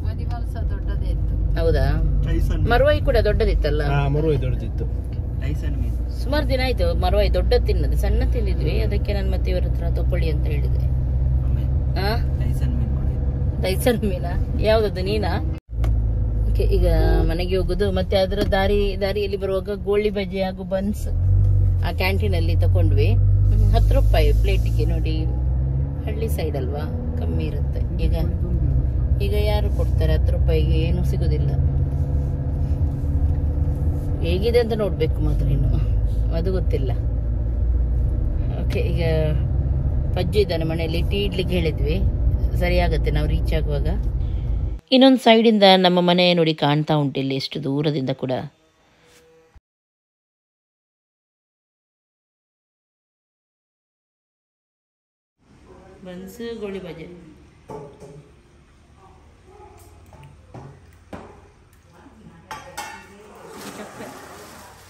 Speaker 2: ಮದಿಮಾಲ್ ಸಹ ದೊಡ್ಡದೇ ಇತ್ತು.
Speaker 1: ಹೌದಾ? ಮರುವಾಯಿ ಕೂಡ ದೊಡ್ಡದಿತ್ತಲ್ಲ?
Speaker 3: ಮರುವಾಯಿ ದೊಡ್ಡದಿತ್ತು.
Speaker 1: ಸುಮಾರು ದಿನ ಆಯ್ತು ಮರುವಾಯಿ ದೊಡ್ಡದು ತಿನ್ನದು, ಸಣ್ಣ ತಿಂದಿದ್ವಿ. ಅದಕ್ಕೆ ನಾನು ಮತ್ತೆ ಇವರ ಹತ್ರ ತಗೊಳ್ಳಿ ಅಂತ ಹೇಳಿದೆ. ದೈಸನ್ ಮೀನಾ? ಯಾವ್ದದು, ನೀನಾ? ಓಕೆ, ಈಗ ಮನೆಗೆ ಹೋಗುದು. ಮತ್ತೆ ಅದರ ದಾರಿಯಲ್ಲಿ ಬರುವಾಗ ಗೋಳಿ ಬಜ್ಜಿ ಹಾಗೂ ಬನ್ಸ್ ಆ ಕ್ಯಾಂಟೀನಲ್ಲಿ ತಕೊಂಡ್ವಿ. 10 ರೂಪಾಯಿ ಪ್ಲೇಟಿಗೆ ನೋಡಿ. ಹಳ್ಳಿ ಸೈಡ್ ಅಲ್ವಾ, ಕಮ್ಮಿ ಇರುತ್ತೆ. ಈಗ ಯಾರು ಕೊಡ್ತಾರೆ 10 ರೂಪಾಯಿಗೆ? ಏನು ಸಿಗುದಿಲ್ಲ. ಹೇಗಿದೆ ಅಂತ ನೋಡ್ಬೇಕು ಮಾತ್ರ, ಇನ್ನು ಅದು ಗೊತ್ತಿಲ್ಲ. ಓಕೆ, ಈಗ ಪಜ್ಜು ಇದ್ದಾನೆ ಮನೆಯಲ್ಲಿ. ಟೀ ಇಡ್ಲಿಕ್ಕೆ ಹೇಳಿದ್ವಿ, ಸರಿ ಆಗುತ್ತೆ ನಾವು ರೀಚ್ ಆಗುವಾಗ. ಇನ್ನೊಂದು ಸೈಡಿಂದ ನಮ್ಮ ಮನೆ ನೋಡಿ ಕಾಣ್ತಾ ಉಂಟು ಇಲ್ಲಿ, ಎಷ್ಟು ದೂರದಿಂದ ಕೂಡ. ಬನ್ಸ್ ಗೋಳಿ ಬಜೆ,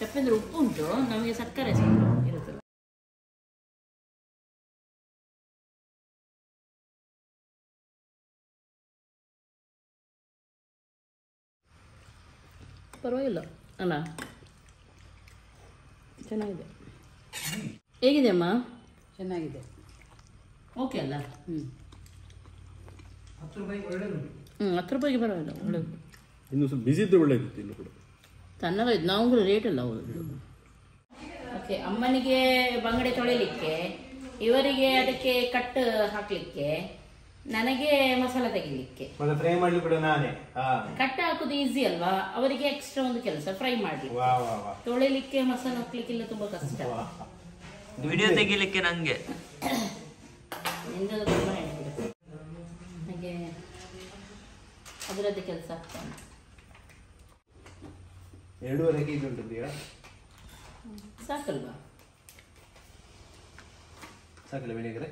Speaker 1: ಚಪ್ಪೆ ಅಂದ್ರೆ ಉಪ್ಪು ಉಂಟು, ನಮಗೆ ಸಕ್ಕರೆ ಸ್ವಲ್ಪ ಇರುತ್ತೆ. ಪರವಾಗಿಲ್ಲ ಅಲ್ಲ, ಚೆನ್ನಾಗಿದೆ. ಹೇಗಿದೆ ಅಮ್ಮ?
Speaker 2: ಚೆನ್ನಾಗಿದೆ.
Speaker 1: ಓಕೆ ಅಲ್ಲ? 10 ರೂಪಾಯಿಗೆ ಪರವಾಗಿಲ್ಲ, ಒಳ್ಳೆದು.
Speaker 3: ಇನ್ನು ಸ್ವಲ್ಪ ಬಿಸಿ ಇದ್ರೆ ಒಳ್ಳೆದಿತ್ತು. ಇನ್ನು ಕೂಡ
Speaker 1: ತನ್ನಗಾಯ್ತು, ನಾವು ಕೂಡ ರೇಟ್ ಅಲ್ಲ ಅವರು. ಓಕೆ, ಅಮ್ಮನಿಗೆ ಬಂಗಡೆ ತೊಳಿಲಿಕ್ಕೆ, ಇವರಿಗೆ ಅದಕ್ಕೆ ಕಟ್ ಹಾಕ್ಲಿಕ್ಕೆ, ನನಗೆ ಮಸಾಲ ತೆಗಿಲಿಕ್ಕೆ.
Speaker 4: ಫ್ರೈ ಮಾಡ್ಲಿಕ್ಕೆ ಕೂಡ ನಾನೇ.
Speaker 1: ಕಟ್ ಹಾಕುದು ಈಸಿ ಅಲ್ವಾ, ಅವರಿಗೆ ಎಕ್ಸ್ಟ್ರಾ ಒಂದು ಕೆಲಸ ಫ್ರೈ ಮಾಡ್ಲಿಕ್ಕೆ. ತೊಳಿಲಿಕ್ಕೆ ಮಸಾಲ ಹಾಕ್ಲಿಕ್ಕೆಲ್ಲ ತುಂಬಾ ಕಷ್ಟ.
Speaker 5: ವಿಡಿಯೋ ತೆಗಿಲಿಕ್ಕೆ ನಂಗೆ
Speaker 1: ತುಂಬಾ ಹೇಳ್ತಿದೆ ಹಾಗೆ, ಅದರದ್ದು ಕೆಲಸ ಆಗ್ತಾನೆ.
Speaker 4: 2.5 kg ಉಂಟು.
Speaker 1: ಸಾಕಲ್ವಾ?
Speaker 4: ಸಾಕಲ್ಲ ವಿನೆಗರೆ?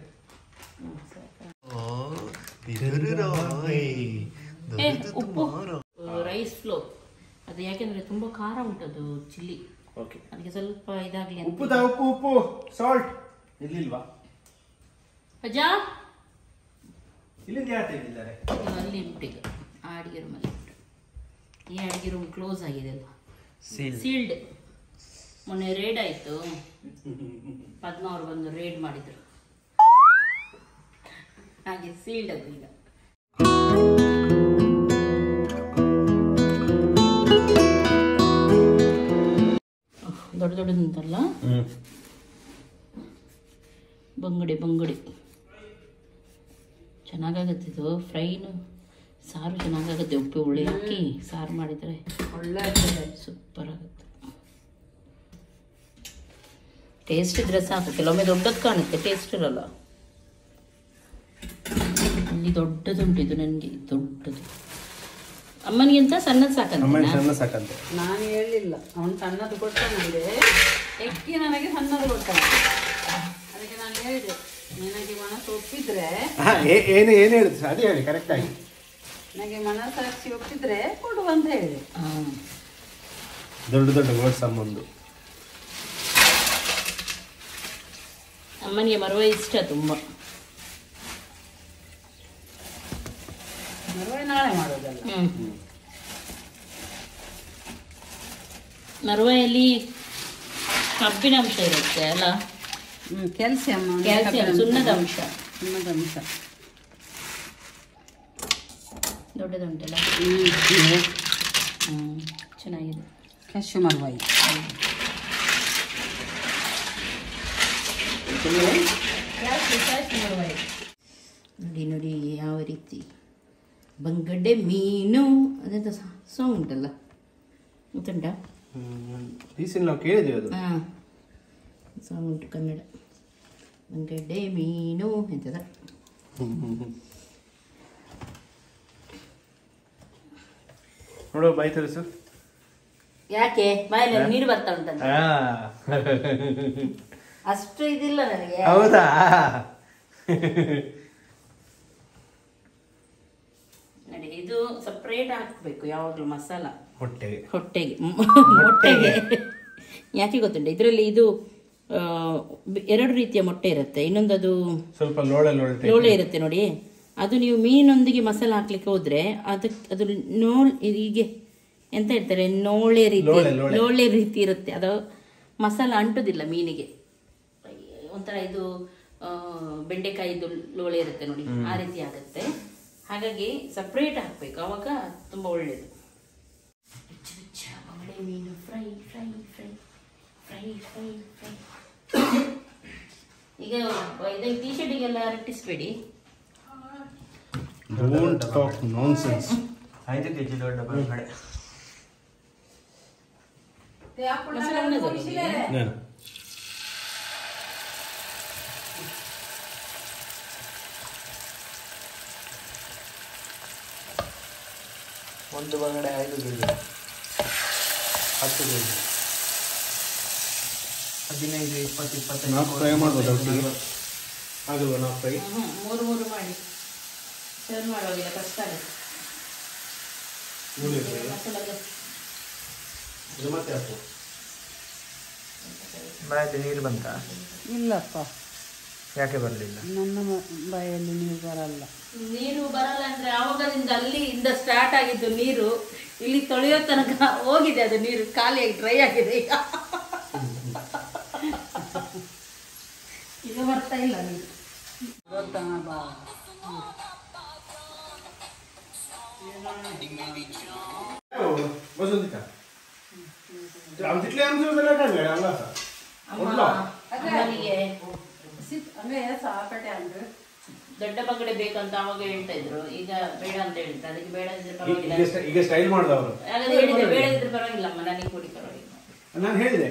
Speaker 1: ಉಪ್ಪು, ರೈಸ್ ಫ್ಲೋ ಅದು, ಯಾಕೆಂದ್ರೆ ತುಂಬಾ ಖಾರ ಉಂಟದು ಚಿಲ್ಲಿ, ಅದಕ್ಕೆ ಸ್ವಲ್ಪ ಇದಾಗ್ಲಿ ಅಂತ.
Speaker 4: ಉಪ್ಪು ಸಾಲ್ಟ್ ಇಲ್ಲಿಲ್ವಾ?
Speaker 1: ಅಜ್ಜಾ
Speaker 4: ಇಲ್ಲಿಂದ ಯಾರು ತೆಗೆದಿದ್ದಾರೆ?
Speaker 1: ಅಲ್ಲಿ ಉಂಟು ಈಗ, ಆ ಅಡಿಗೆ ರೂಮಲ್ಲಿ ಉಂಟು. ಈ ಅಡಿಗೆ ರೂಮ್ ಕ್ಲೋಸ್ ಆಗಿದೆ ಅಲ್ವಾ, ಸೀಲ್ಡ್. ಮೊನ್ನೆ ರೇಡ್ ಆಯ್ತು, ಪದ್ಮ ಅವರು ಬಂದು ರೇಡ್ ಮಾಡಿದ್ರು, ಹಾಗೆ ಸೀಲ್ಡ್ ಅದು ಈಗ. ದೊಡ್ಡ ದೊಡ್ಡದಂತಲ್ಲ, ಬಂಗಡಿ ಚೆನ್ನಾಗಾಗತ್ತೆ ಇದು. ಫ್ರೈನು ಸಾರು ಚೆನ್ನಾಗಾಗುತ್ತೆ, ಉಪ್ಪು ಹುಳಿ ಹಾಕಿ ಸಾರು ಮಾಡಿದರೆ
Speaker 2: ಒಳ್ಳೆ
Speaker 1: ಸೂಪರ್ ಆಗುತ್ತೆ. ಟೇಸ್ಟ್ ಇದ್ರೆ ಸಾಕು, ಕೆಲವೊಮ್ಮೆ ದೊಡ್ಡದು ಕಾಣುತ್ತೆ, ಟೇಸ್ಟ್ ಇರಲ್ಲ. ಅಲ್ಲಿ ದೊಡ್ಡದುಂಟು, ಇದು ನನಗೆ ದೊಡ್ಡದು. ಅಮ್ಮನಿಗಿಂತ ಸಣ್ಣದು ಸಾಕಂತೆ.
Speaker 2: ನಾನು ಹೇಳಿಲ್ಲ, ಅವನು ಸಣ್ಣದು ಕೊಟ್ಟ ನನಗೆ, ಎಕ್ಕಿ ನನಗೆ ಸಣ್ಣದು ಕೊಡ್ತಾನೆ. ಅದಕ್ಕೆ ನಾನು ಹೇಳಿದೆ, ನಿನಗೆ ಮನಸ್ಸು ಒಪ್ಪಿದ್ರೆ
Speaker 4: ಏನು ಹೇಳುದು ಅದೇ ಹೇಳಿ ಕರೆಕ್ಟ್ ಆಗಿ.
Speaker 2: ನನಗೆ ಮನಸ್ಸಾಕ್ಷಿ ಒಪ್ಪಿದ್ರೆ ಕೊಡುವ ಅಂತ ಹೇಳಿದೆ.
Speaker 4: ದೊಡ್ಡ ವರ್ಡ್ಸ್ ಅಮ್ಮಂದು.
Speaker 1: ಅಮ್ಮನಿಗೆ ಮರವ ಇಷ್ಟ ತುಂಬಾ.
Speaker 2: ನಾಳೆ ಮಾಡೋದಲ್ಲ.
Speaker 1: ಮರವೆಯಲ್ಲಿ ಕಬ್ಬಿನ ಅಂಶ ಇರುತ್ತೆ ಅಲ್ಲ,
Speaker 2: ಕ್ಯಾಲ್ಸಿಯಂ,
Speaker 1: ಸುಣ್ಣದ ಅಂಶ. ದೊಡ್ಡದುಂಟಲ್ಲ, ಚೆನ್ನಾಗಿದೆ.
Speaker 2: ಕ್ಯಾಶ್ಯೂ ಮರವಾಯಿ
Speaker 1: ನೋಡಿ ಯಾವ ರೀತಿ ಬಂಗಡೆ ಮೀನು ಅದಂತ ಸಾಂಗ್ ಉಂಟಲ್ಲ, ಗೊತ್ತುಂಟಾ?
Speaker 4: ನಾವು ಕೇಳಿದ್ವಿ ಅದು.
Speaker 1: ಸಾಂಗ್ ಉಂಟು ಕನ್ನಡ, ಬಂಗಡೆ ಮೀನು ಎಂತದ.
Speaker 4: ನೋಡುವ ಬಾಯಿ ತೋರಿಸು.
Speaker 1: ಯಾಕೆ ಬಾಯಲ್ಲಿ ನೀರು ಬರ್ತಾ ಉಂಟಂತ? ಅಷ್ಟು ಇದಿಲ್ಲ ನನಗೆ.
Speaker 4: ಹೌದಾ?
Speaker 1: ನೋಡಿ, ಇದು ಸಪ್ರೇಟ್ ಹಾಕ್ಬೇಕು ಯಾವಾಗಲೂ ಮಸಾಲ
Speaker 4: ಹೊಟ್ಟೆಗೆ.
Speaker 1: ಮೊಟ್ಟೆಗೆ ಯಾಕೆ ಗೊತ್ತುಂಟ, ಇದರಲ್ಲಿ ಇದು 2 ರೀತಿಯ ಮೊಟ್ಟೆ ಇರುತ್ತೆ. ಇನ್ನೊಂದು
Speaker 4: ಸ್ವಲ್ಪ
Speaker 1: ಲೋಳೆ ಇರುತ್ತೆ ನೋಡಿ. ಅದು ನೀವು ಮೀನೊಂದಿಗೆ ಮಸಾಲ ಹಾಕ್ಲಿಕ್ಕೆ ಹೋದ್ರೆ ಅದು ಹೀಗೆ ಎಂತ ಇರ್ತಾರೆ, ಲೋಳೆ ರೀತಿ ಇರುತ್ತೆ. ಅದು ಮಸಾಲ ಅಂಟುದಿಲ್ಲ ಮೀನಿಗೆ. ಒಂಥರ ಇದು ಬೆಂಡೆಕಾಯಿದು ಲೋಳೆ ಇರುತ್ತೆ ನೋಡಿ, ಆ ರೀತಿ ಆಗುತ್ತೆ. ಹಾಗಾಗಿ ಸಪ್ರೇಟ್ ಹಾಕ್ಬೇಕು, ಅವಾಗ ತುಂಬಾ ಒಳ್ಳೇದು. ಮೀನು fry fry fry fry fry fry. ಈಗ ಇದಕ್ಕೆ ಟೀ ಶರ್ಟಿಗೆಲ್ಲ ರಟ್ಟಿಸ್ಬೇಡಿ.
Speaker 4: Don't talk nonsense.
Speaker 5: 5 kg ದೊಡ್ಡ ಬಂಗಡೆ. ಒಂದು ಬಂಗಡೆ 5 K G 10 K G 15 20 25
Speaker 3: fry ಮಾಡ್ಬೋದು ಆಗಲ್ವಾ ನಾವು ಫ್ರೈ
Speaker 1: ಮೂರು ಮಾಡಿ ಸರ್ವ್ ಮಾಡೋದಿಲ್ಲ ಕಷ್ಟ ಆಗುತ್ತೆ
Speaker 3: ಮತ್ತೆ ಹಾಕು
Speaker 5: ಬಾಯಲ್ಲಿ ನೀರು ಬಂತ
Speaker 2: ಇಲ್ಲಪ್ಪ,
Speaker 5: ಯಾಕೆ ಬರಲಿಲ್ಲ?
Speaker 2: ನನ್ನ ಬಾಯಲ್ಲಿ ನೀರು ಬರಲ್ಲ.
Speaker 1: ನೀರು ಬರಲ್ಲ ಅಂದ್ರೆ ಆವಾಗದಿಂದ ಅಲ್ಲಿಂದ ಸ್ಟಾರ್ಟ್ ಆಗಿದ್ದು ನೀರು ಇಲ್ಲಿ ತೊಳೆಯೋ ತನಕ ಹೋಗಿದೆ, ಅದು ನೀರು ಖಾಲಿಯಾಗಿ ಡ್ರೈ ಆಗಿದೆ. ಈಗ ಬರ್ತಾ ಇಲ್ಲ ನೀರು. ಅಮ್ಮನಿಗೆ ದೊಡ್ಡ ಬಂಗಡೆ ಬೇಕಂತ ಅವಾಗ ಹೇಳ್ತಾ ಇದ್ರು, ಈಗ ಬೇಡ ಅಂತ ಹೇಳ್ತಾರೆ. ಅದಕ್ಕೆ ಬೇಡ ಇದ್ರೆ ಪರವಾಗಿಲ್ಲ,
Speaker 3: ಈಗ ಸ್ಟೈಲ್ ಮಾಡಿದವರು
Speaker 1: ಹೇಳಿದ್ರೆ ಬೇಡ ಇದ್ರೆ ಪರವಾಗಿಲ್ಲ ಅಮ್ಮ, ನನಗೆ ಕೊಡಿ ಪರವಾಗಿಲ್ಲ.
Speaker 3: ನಾನು ಹೇಳಿದೆ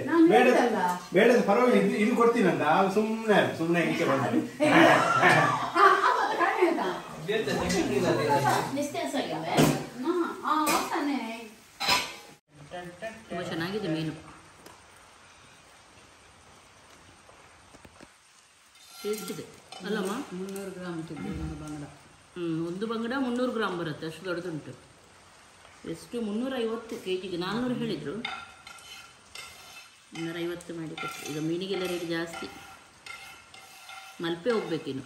Speaker 3: ಬೇಡ ಪರವಾಗಿಲ್ಲ ಇದು ಕೊಡ್ತೀನಿ ಅಂತ. ಸುಮ್ಮನೆ ಈಚೆ ಬಂದ
Speaker 1: ತುಂಬಾ ಚೆನ್ನಾಗಿದೆ ಮೀನು, ಟೇಸ್ಟ್ ಇದೆ ಅಲ್ಲಮ್ಮ.
Speaker 2: 300 ಗ್ರಾಮ್ ತಿಂದು ಒಂದು ಬಂಗಡ.
Speaker 1: ಒಂದು ಬಂಗಡ 300 ಗ್ರಾಮ್ ಬರುತ್ತೆ, ಅಷ್ಟು ದೊಡ್ಡದುಂಟು. ಎಷ್ಟು 350 kg, 400 ಹೇಳಿದರು, 350 ಮಾಡಿ ಕೊಟ್ಟರು. ಈಗ ಮೀನಿಗೆಲ್ಲ ರೇಟ್ ಜಾಸ್ತಿ, ಮಲ್ಪೆ ಹೋಗ್ಬೇಕಿನ್ನು.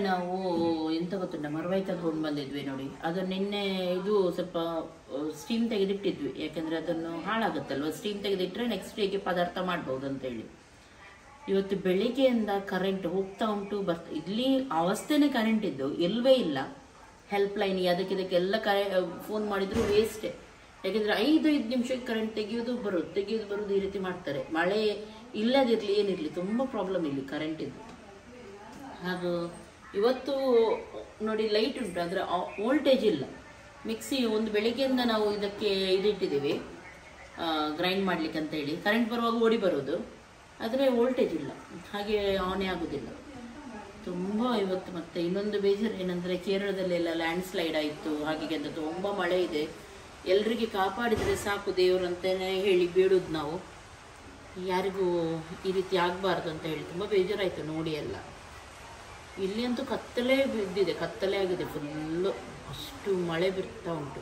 Speaker 1: ನಾವು ಎಂತ ಗೊತ್ತುಂಟ, ಮರವಾಯಿ ತಗೊಂಡು ಬಂದಿದ್ವಿ ನೋಡಿ. ಅದು ನಿನ್ನೆ ಇದು ಸ್ವಲ್ಪ ಸ್ಟೀಮ್ ತೆಗೆದಿಟ್ಟಿದ್ವಿ, ಯಾಕೆಂದರೆ ಅದನ್ನು ಹಾಳಾಗುತ್ತಲ್ವ. ಸ್ಟೀಮ್ ತೆಗೆದಿಟ್ಟರೆ ನೆಕ್ಸ್ಟ್ ಡೇಗೆ ಪದಾರ್ಥ ಮಾಡ್ಬೋದು ಅಂತೇಳಿ. ಇವತ್ತು ಬೆಳಿಗ್ಗೆಯಿಂದ ಕರೆಂಟ್ ಹೋಗ್ತಾ ಉಂಟು, ಇಲ್ಲಿ ಅವಸ್ಥೆನೇ ಕರೆಂಟ್ ಇದ್ದು ಎಲ್ಲವೇ ಇಲ್ಲ. ಹೆಲ್ಪ್ ಲೈನಿಗೆ ಅದಕ್ಕಿದಕ್ಕೆಲ್ಲ ಫೋನ್ ಮಾಡಿದ್ರು ವೇಸ್ಟೇ. ಯಾಕೆಂದರೆ 5 ನಿಮಿಷಕ್ಕೆ ಕರೆಂಟ್ ತೆಗೆಯೋದು ಬರೋದು ಈ ರೀತಿ ಮಾಡ್ತಾರೆ. ಮಳೆ ಇಲ್ಲದಿರಲಿ ಏನಿರಲಿ ತುಂಬ ಪ್ರಾಬ್ಲಮ್ ಇಲ್ಲಿ ಕರೆಂಟ್ ಇದ್ದು. ಹಾಗೂ ಇವತ್ತು ನೋಡಿ ಲೈಟ್ ಉಂಟು, ಆದರೆ ವೋಲ್ಟೇಜ್ ಇಲ್ಲ. ಮಿಕ್ಸಿ ಒಂದು ಬೆಳಿಗ್ಗೆಯಿಂದ ನಾವು ಇದಕ್ಕೆ ಇದಿಟ್ಟಿದ್ದೀವಿ ಗ್ರೈಂಡ್ ಮಾಡಲಿಕ್ಕೆ ಅಂತೇಳಿ. ಕರೆಂಟ್ ಬರುವಾಗ ಓಡಿ ಬರೋದು, ಆದರೆ ವೋಲ್ಟೇಜ್ ಇಲ್ಲ, ಹಾಗೆ ಆನೇ ಆಗೋದಿಲ್ಲ. ತುಂಬ ಇವತ್ತು ಮತ್ತೆ ಇನ್ನೊಂದು ಬೇಜಾರು ಏನಂದರೆ, ಕೇರಳದಲ್ಲೆಲ್ಲ ಲ್ಯಾಂಡ್ ಸ್ಲೈಡ್ ಆಯಿತು, ಹಾಗೆ ಅಂತ ತುಂಬ ಮಳೆ ಇದೆ. ಎಲ್ರಿಗೆ ಕಾಪಾಡಿದರೆ ಸಾಕು ದೇವರಂತಲೇ ಹೇಳಿ ಬೇಡೋದು ನಾವು. ಯಾರಿಗೂ ಈ ರೀತಿ ಆಗಬಾರ್ದು ಅಂತ ಹೇಳಿ ತುಂಬ ಬೇಜಾರಾಯಿತು ನೋಡಿ ಎಲ್ಲ. ಇಲ್ಲಿ ಅಂತೂ ಕತ್ತಲೆ ಬಿದ್ದಿದೆ, ಕತ್ತಲೆ ಆಗಿದೆ ಫುಲ್ಲು, ಅಷ್ಟು ಮಳೆ ಬರ್ತಾ ಉಂಟು.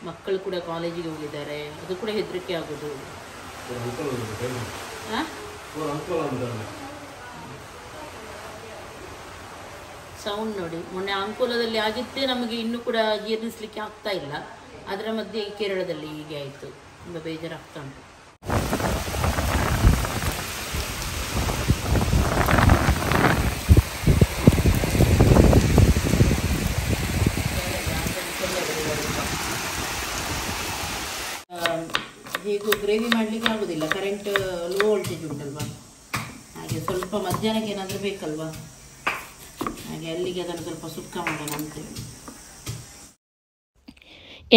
Speaker 1: ಮಕ್ಕಳು ಕೂಡ ಕಾಲೇಜಿಗೆ ಹೋಗಿದ್ದಾರೆ, ಅದು ಕೂಡ ಹೆದರಿಕೆ ಆಗೋದು. ಸೌಂಡ್ ನೋಡಿ, ಮೊನ್ನೆ ಅಂಕೋಲದಲ್ಲಿ ಆಗಿದ್ದೇ ನಮಗೆ ಇನ್ನೂ ಕೂಡ ಜೀರ್ಣಿಸ್ಲಿಕ್ಕೆ ಆಗ್ತಾ ಇಲ್ಲ. ಅದರ ಮಧ್ಯೆ ಈ ಕೇರಳದಲ್ಲಿ ಹೀಗೆ ಆಯಿತು, ತುಂಬ ಬೇಜಾರಾಗ್ತಾ ಉಂಟು. ಹೇಗೂ ಗ್ರೇವಿ ಮಾಡಲಿಕ್ಕೆ ಆಗೋದಿಲ್ಲ, ಕರೆಂಟ್ ಲೋ ವೋಲ್ಟೇಜ್ ಉಂಟಲ್ವಾ, ಹಾಗೆ ಸ್ವಲ್ಪ ಮಧ್ಯಾಹ್ನಕ್ಕೆ ಏನಾದರೂ ಬೇಕಲ್ವಾ, ಹಾಗೆ ಅಲ್ಲಿಗೆ ಅದನ್ನು ಸ್ವಲ್ಪ ಸುಕ್ಕ ಮಾಡೋಣ ಅಂತೇಳಿ.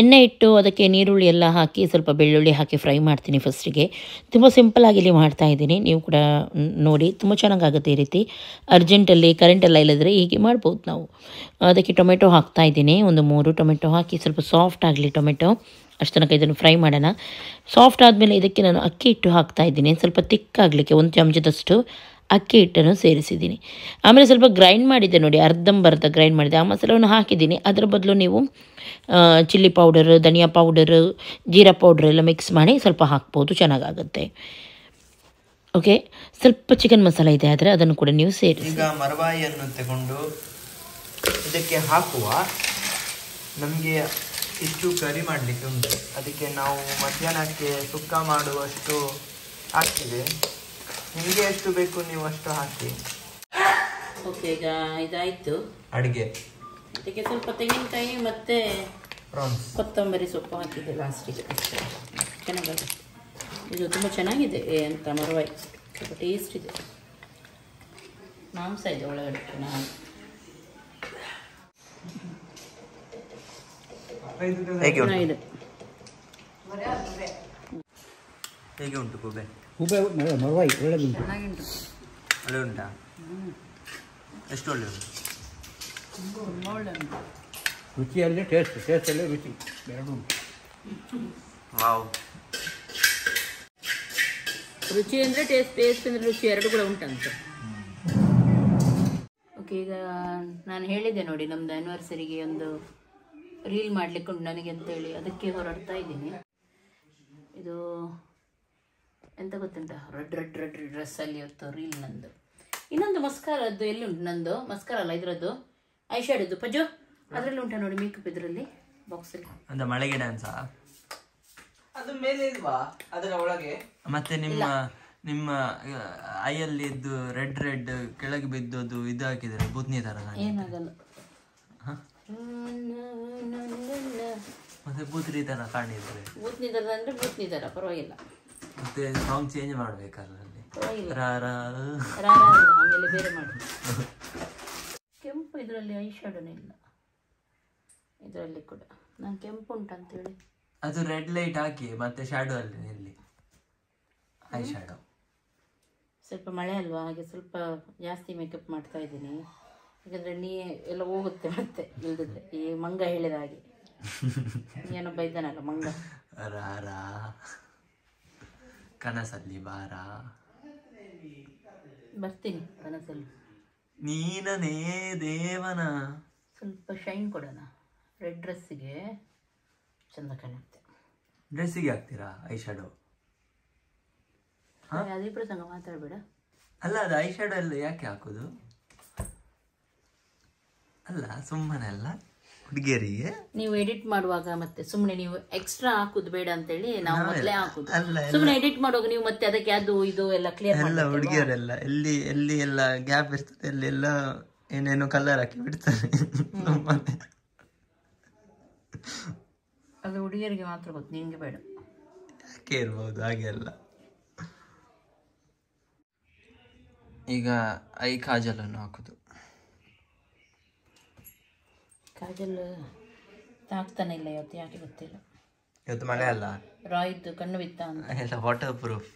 Speaker 1: ಎಣ್ಣೆ ಇಟ್ಟು ಅದಕ್ಕೆ ನೀರುಳ್ಳಿ ಎಲ್ಲ ಹಾಕಿ ಸ್ವಲ್ಪ ಬೆಳ್ಳುಳ್ಳಿ ಹಾಕಿ ಫ್ರೈ ಮಾಡ್ತೀನಿ ಫಸ್ಟಿಗೆ. ತುಂಬ ಸಿಂಪಲ್ಲಾಗಿ ಇಲ್ಲಿ ಮಾಡ್ತಾಯಿದ್ದೀನಿ, ನೀವು ಕೂಡ ನೋಡಿ ತುಂಬ ಚೆನ್ನಾಗಾಗುತ್ತೆ ಈ ರೀತಿ. ಅರ್ಜೆಂಟಲ್ಲಿ ಕರೆಂಟೆಲ್ಲ ಇಲ್ಲದ್ರೆ ಹೀಗೆ ಮಾಡ್ಬೋದು ನಾವು. ಅದಕ್ಕೆ ಟೊಮೆಟೊ ಹಾಕ್ತಾಯಿದ್ದೀನಿ, ಒಂದು 3 ಟೊಮೆಟೊ ಹಾಕಿ ಸ್ವಲ್ಪ ಸಾಫ್ಟ್ ಆಗಲಿ ಟೊಮೆಟೊ, ಅಷ್ಟು ತನಕ ಇದನ್ನು ಫ್ರೈ ಮಾಡೋಣ. ಸಾಫ್ಟ್ ಆದಮೇಲೆ ಇದಕ್ಕೆ ನಾನು ಅಕ್ಕಿ ಹಿಟ್ಟು ಹಾಕ್ತಾಯಿದ್ದೀನಿ, ಸ್ವಲ್ಪ ತಿಕ್ಕಾಗಲಿಕ್ಕೆ 1 ಚಮಚದಷ್ಟು ಅಕ್ಕಿ ಹಿಟ್ಟನ್ನು ಸೇರಿಸಿದ್ದೀನಿ. ಆಮೇಲೆ ಸ್ವಲ್ಪ ಗ್ರೈಂಡ್ ಮಾಡಿದ್ದೆ ನೋಡಿ, ಅರ್ಧಂಬರ್ಧ ಗ್ರೈಂಡ್ ಮಾಡಿದೆ, ಆ ಮಸಾಲವನ್ನು ಹಾಕಿದ್ದೀನಿ. ಅದರ ಬದಲು ನೀವು ಚಿಲ್ಲಿ ಪೌಡರ್, ಧನಿಯಾ ಪೌಡರ್, ಜೀರಾ ಪೌಡರ್ ಎಲ್ಲ ಮಿಕ್ಸ್ ಮಾಡಿ ಸ್ವಲ್ಪ ಹಾಕ್ಬೋದು, ಚೆನ್ನಾಗಾಗುತ್ತೆ. ಓಕೆ, ಸ್ವಲ್ಪ ಚಿಕನ್ ಮಸಾಲ ಇದೆ, ಆದರೆ ಅದನ್ನು ಕೂಡ ನೀವು ಸೇರಿಸಿ.
Speaker 5: ಈಗ ಮರವಾಯಿಯನ್ನು ತಗೊಂಡು ಇದಕ್ಕೆ ಹಾಕುವ. ನಮಗೆ ಇಷ್ಟು ಕರಿ ಮಾಡಲಿಕ್ಕೆ ಉಂಟು, ಅದಕ್ಕೆ ನಾವು ಮಧ್ಯಾಹ್ನಕ್ಕೆ ಸುಕ್ಕ ಮಾಡುವಷ್ಟು ಹಾಕಿದೆ. ನಿಮಗೆ ಎಷ್ಟು ಬೇಕು ನೀವು ಅಷ್ಟು ಹಾಕಿ.
Speaker 1: ಓಕೆ, ಈಗ ಇದಾಯಿತು
Speaker 5: ಅಡುಗೆ.
Speaker 1: ಅದಕ್ಕೆ ಸ್ವಲ್ಪ ತೆಂಗಿನಕಾಯಿ ಮತ್ತು
Speaker 5: ಪ್ರಾನ್ಸ್.
Speaker 1: ಕೊತ್ತಂಬರಿ ಸೊಪ್ಪು ಹಾಕಿದ್ದೆ ಲಾಸ್ಟಿಗೆ ಅಷ್ಟೇ. ಚೆನ್ನಾಗಲ್ಲ ಇದು, ತುಂಬ ಚೆನ್ನಾಗಿದೆ ಅಂತ ಮರವಾಯಿ, ಸ್ವಲ್ಪ ಟೇಸ್ಟ್ ಇದೆ, ಮಾಂಸ ಇದೆ ಒಳಗಡೆ ಚೆನ್ನಾಗಿ.
Speaker 5: ಹೇಗೆ ಉಂಟು?
Speaker 1: ಚೆನ್ನಾಗಿದೆ.
Speaker 5: ಹೇಗೆ ಉಂಟು ಗೂಬೆ?
Speaker 3: ಮರವಾಯಿ ಒಳ್ಳೆದುಂಟು.
Speaker 2: ಚೆನ್ನಾಗಿಂಟು.
Speaker 5: ಒಳ್ಳೆ ಉಂಟಾ? ಎಷ್ಟು ಒಳ್ಳೆ ಉಂಟು?
Speaker 2: ತುಂಬ ಒಳ್ಳೆ ಉಂಟು.
Speaker 3: ರುಚಿಯಲ್ಲಿ ಟೇಸ್ಟಲ್ಲಿ ರುಚಿ ಎರಡು ಉಂಟು.
Speaker 5: ವಾವ್.
Speaker 1: ರುಚಿ ಅಂದರೆ ಟೇಸ್ಟ್ ಅಂದರೆ ರುಚಿ ಎರಡು ಕೂಡ ಉಂಟಂತೆ. ಓಕೆ, ಈಗ ನಾನು ಹೇಳಿದೆ ನೋಡಿ, ನಮ್ಮದು ಆ್ಯನಿವರ್ಸರಿಗೆ ಒಂದು ರೀಲ್ ಮಾಡಲಿಕ್ಕೆ ಉಂಟು ನನಗೆ ಅಂತೇಳಿ, ಅದಕ್ಕೆ ಹೊರಡ್ತಾ ಇದ್ದೀನಿ. ಇದು ಎಂತ ಗೊತ್ತುಂಟ, ರೆಡ್ ರೆಡ್ ರೆಡ್ ಡ್ರೆಸ್ಸಲ್ಲಿ ಇವತ್ತು ರೀಲ್ ನಂದು. ಇನ್ನೊಂದು ಮಸ್ಕಾರದ್ದು ಎಲ್ಲಿ ಉಂಟು ನಂದು, ಮಸ್ಕಾರ ಅಲ್ಲ ಇದರದ್ದು ಐಶ್ಯಾಡೋದು ಪಜೋ, ಅದರಲ್ಲಿ ಉಂಟಾ ನೋಡಿ ಮೇಕಪ್, ಇದರಲ್ಲಿ ಬಾಕ್ಸಲ್ಲಿ.
Speaker 5: ಅಂದ್ರೆ ಮಳೆಗೆ ಡ್ಯಾನ್ಸಾ?
Speaker 6: ಅದು ಮೇಲೆ ಇಲ್ವಾ ಅದರ ಒಳಗೆ?
Speaker 5: ಮತ್ತೆ ನಿಮ್ಮ ಐಯಲ್ಲಿ ಇದ್ದು ರೆಡ್ ರೆಡ್ ಕೆಳಗೆ ಬಿದ್ದೋದು ಇದು ಹಾಕಿದ್ರೆ ಬೂತ್ನಿ ತರ
Speaker 1: ಏನಾಗಲ್ಲ.
Speaker 5: ಮತ್ತೆ ಬೂತ್ರಿ ತರ ಕಾಣಿದ್ರೆ
Speaker 1: ಬೂತ್ನಿ ಥರ ಅಂದರೆ ಬೂತ್ನಿ ಥರ ಪರವಾಗಿಲ್ಲ.
Speaker 5: ಮತ್ತೆ ಸಾಂಗ್ ಚೇಂಜ್ ಮಾಡ್ಬೇಕಲ್ಲ ಅಲ್ಲಿ.
Speaker 1: ಪರವಾಗಿಲ್ಲ,
Speaker 5: ರಾರಾ
Speaker 1: ಆಮೇಲೆ ಬೇರೆ ಮಾಡಿ. ಕೆಂಪು ಇದರಲ್ಲಿ ಐಶ್ಯಾಡೋನೇ ಇಲ್ಲ ಇದರಲ್ಲಿ ಕೂಡ. ನಾನು ಕೆಂಪು ಉಂಟಂತೇಳಿ
Speaker 5: ಅದು ರೆಡ್ ಲೈಟ್ ಹಾಕಿ ಮತ್ತೆ ಶ್ಯಾಡೋ ಅಲ್ಲಿ ನಿಲ್ಲಿ. ಐ ಶ್ಯಾಡೋ
Speaker 1: ಸ್ವಲ್ಪ ಮಳೆ ಅಲ್ವಾ, ಹಾಗೆ ಸ್ವಲ್ಪ ಜಾಸ್ತಿ ಮೇಕಪ್ ಮಾಡ್ತಾ ಇದ್ದೀನಿ. ಯಾಕಂದರೆ ನೀ ಎಲ್ಲ ಹೋಗುತ್ತೆ ಮತ್ತೆ ಇಲ್ದಿದ್ರೆ. ಈ ಮಂಗ ಹೇಳಿದ ಹಾಗೆ, ಏನೊಬ್ಬ ಇದ್ದಾನಲ್ಲ ಮಂಗ,
Speaker 5: ರಾರಾ ಕನಸಲ್ಲಿ ಬಾರ.
Speaker 1: ಬರ್ತೀನಿ ಕನಸಲ್ಲಿ.
Speaker 5: ನೀನನೇ ದೇವನ.
Speaker 1: ಸ್ವಲ್ಪ ಶೈನ್ ಕೊಡೋಣ ರೆಡ್ ಡ್ರೆಸ್ಸಿಗೆ, ಚಂದ ಕಾಣುತ್ತೆ.
Speaker 5: ಡ್ರೆಸ್ಸಿಗೆ ಹಾಕ್ತೀರಾ ಐ ಶ್ಯಾಡೋ?
Speaker 1: ಅದೇ ಪ್ರಸಂಗ ಮಾತಾಡಬೇಡ.
Speaker 5: ಅಲ್ಲ, ಅದು ಐ ಶ್ಯಾಡೋ ಎಲ್ಲ ಯಾಕೆ ಹಾಕೋದು? ಅಲ್ಲ ಸುಮ್ಮನೆ ಅಲ್ಲ ಹುಡುಗಿಯರಿಗೆ.
Speaker 1: ನೀವು ಎಡಿಟ್ ಮಾಡುವಾಗ ಮತ್ತೆ ಸುಮ್ಮನೆ ನೀವು ಎಕ್ಸ್ಟ್ರಾ ಹಾಕುದು ಬೇಡ ಅಂತೇಳಿ ನಾವು ಮೊದಲೇ ಹಾಕುದು.
Speaker 5: ಅಲ್ಲ,
Speaker 1: ಸುಮ್ಮನೆ ಎಡಿಟ್ ಮಾಡುವಾಗ ನೀವು ಮತ್ತೆ ಅದಕ್ಕೆ ಅದು ಇದು ಎಲ್ಲ ಕ್ಲಿಯರ್
Speaker 5: ಎಲ್ಲ ಹುಡುಗಿಯರೆಲ್ಲ ಎಲ್ಲಿ ಎಲ್ಲಿ ಎಲ್ಲ ಗ್ಯಾಪ್ ಇರ್ತದೆ ಅಲ್ಲೆಲ್ಲ ಏನೇನೋ ಕಲರ್ ಹಾಕಿ ಬಿಡ್ತಾರೆ. ಸುಮ್ಮನೆ
Speaker 1: ಅದು ಹುಡುಗಿಯರಿಗೆ ಮಾತ್ರ ಗೊತ್ತು, ನಿನ್ಗೆ ಬೇಡ.
Speaker 5: ಯಾಕೆ ಇರ್ಬೋದು ಹಾಗೆಲ್ಲ. ಈಗ ಐ ಕಾಜಲನ್ನು ಹಾಕುದು.
Speaker 1: ಕಾಜಲ್ ತಾಗ್ತಾನೆ ಇಲ್ಲ ಇವತ್ತು, ಯಾಕೆ ಗೊತ್ತಿಲ್ಲ.
Speaker 5: ಇವತ್ತು ಮಳೆ ಅಲ್ಲ,
Speaker 1: ರಾಯ್ದು ಕಣ್ಣು ಬಿತ್ತ ಅಂತ
Speaker 5: ಎಲ್ಲ ವಾಟರ್ ಪ್ರೂಫ್.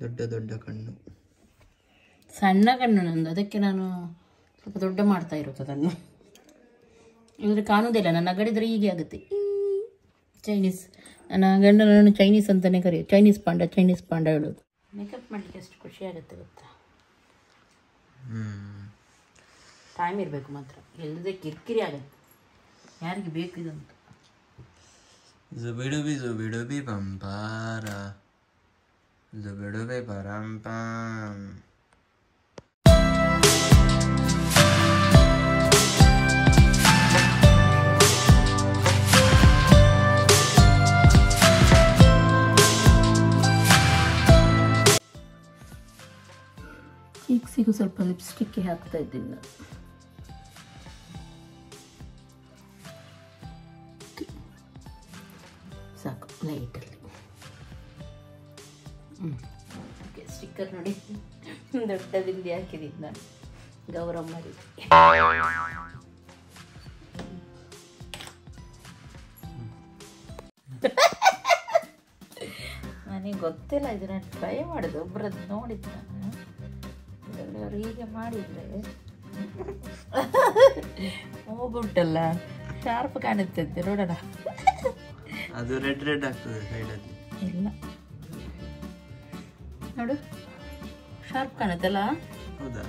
Speaker 5: ದೊಡ್ಡ ದೊಡ್ಡ ಕಣ್ಣು,
Speaker 1: ಸಣ್ಣ ಕಣ್ಣು ನಂದು, ಅದಕ್ಕೆ ನಾನು ಸ್ವಲ್ಪ ದೊಡ್ಡ ಮಾಡ್ತಾ ಇರೋದು ಅದನ್ನು. ಇಲ್ಲದ್ರೆ ಕಾಣುವುದಿಲ್ಲ, ನನ್ನ ನಗಡಿದ್ರೆ ಹೀಗೆ ಆಗುತ್ತೆ. ಚೈನೀಸ್, ನನ್ನ ಗಂಡನನ್ನು ಚೈನೀಸ್ ಅಂತಲೇ ಕರೆಯೋದು, ಚೈನೀಸ್ ಪಾಂಡ ಹೇಳೋದು. ಮೇಕಪ್ ಮಾಡಲಿಕ್ಕೆ ಎಷ್ಟು ಖುಷಿ ಆಗುತ್ತೆ ಗೊತ್ತಾ. ಟೈಮ್ ಇರಬೇಕು ಮಾತ್ರ, ಎಲ್ಲದೇ ಕಿರಿಕಿರಿ ಆಗುತ್ತೆ. ಯಾರಿಗೆ ಬೇಕು ಇದಂತ.
Speaker 5: ಜುಬಿಡುಬಿ ಜುಬಿಡುಬಿ ಪಂಪಾರ ಜುಬಿಡುಬಿ ಪರಂಪಂ.
Speaker 1: ಚೀಕ್ಸಿಗೂ ಸ್ವಲ್ಪ ಲಿಪ್ಸ್ಟಿಕ್ ಹಾಕ್ತಾ ಇದ್ದೀನಿ ನಾನು. ಸಾಕು ಲೈಟಲ್ಲಿ. ಓಕೆ, ಸ್ಟಿಕ್ಕರ್ ನೋಡಿ ದೊಡ್ಡ ಬಿಂದಿ ಹಾಕಿದ್ದೀನಿ ನಾನು, ಗೌರಮ್ಮರಿಗೆ. ನನಗೆ ಗೊತ್ತಿಲ್ಲ, ಇದನ್ನ ಟ್ರೈ ಮಾಡೋದು. ಒಬ್ಬರದ್ದು ನೋಡಿದ್ದು ನಾನು, ಅವರು ಹೀಗೆ ಮಾಡಿದರೆ ಹೋಗುಂಟಲ್ಲ ಶಾರ್ಪ್ ಕಾಣುತ್ತಂತೆ, ನೋಡೋಣ.
Speaker 5: ಅದು ರೆಡ್ ರೆಡ್ ಆಗ್ತದೆ ಸೈಡಲ್ಲಿ.
Speaker 1: ಇಲ್ಲ ನೋಡು, ಶಾರ್ಪ್ ಕಾಣುತ್ತಲ್ಲ.
Speaker 5: ಹೌದಾ?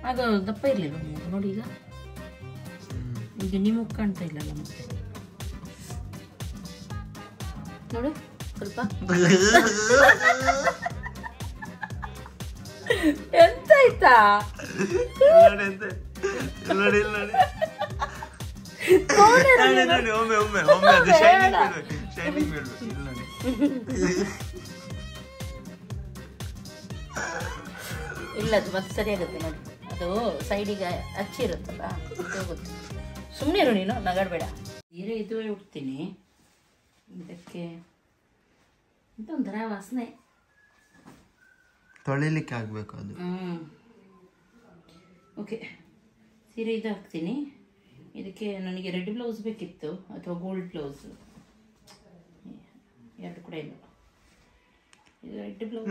Speaker 1: ಆಗ ದಪ್ಪ ಇರಲಿಲ್ಲ ನೋಡಿ. ಈಗ ನಿಮಗೆ ಕಾಣ್ತಾ ಇಲ್ಲಲ್ಲ ಮತ್ತೆ. ನೋಡು ಸ್ವಲ್ಪ. ಎಂತ ಆಯ್ತಾ?
Speaker 5: ನೋಡಿ ಒಮ್ಮೆ ಒಮ್ಮೆ ಒಮ್ಮೆ ಅದು ಶೈನಿಂಗ್ ಬೀಳ್ಬೇಕು.
Speaker 1: ಇಲ್ಲ ಅದು ಮತ್ತೆ ಸರಿಯಾಗುತ್ತೆ ನೋಡಿ, ಅದು ಸೈಡಿಗೆ ಹಚ್ಚಿರುತ್ತಲ್ಲ ಹೋಗುತ್ತೆ. ಸುಮ್ಮನೆ ಇರು ನೀನು, ನಗಾಡಬೇಡ. ಸೀರೆ ಇದು ಉಡ್ತೀನಿ, ಇದಕ್ಕೆ ಇದೊಂಥರ ವಾಸನೆ,
Speaker 5: ತೊಳಿಲಿಕ್ಕೆ ಆಗಬೇಕು ಅದು.
Speaker 1: ಓಕೆ, ಸೀರೆ ಇದು ಹಾಕ್ತೀನಿ. ಇದಕ್ಕೆ ನನಗೆ ರೆಡ್ ಬ್ಲೌಸ್ ಬೇಕಿತ್ತು ಅಥವಾ ಗೋಲ್ಡ್ ಬ್ಲೌಸು, ಎರಡು ಕೂಡ ಇಲ್ಲ. ಇದು ರೆಡ್ ಬ್ಲೌಸ್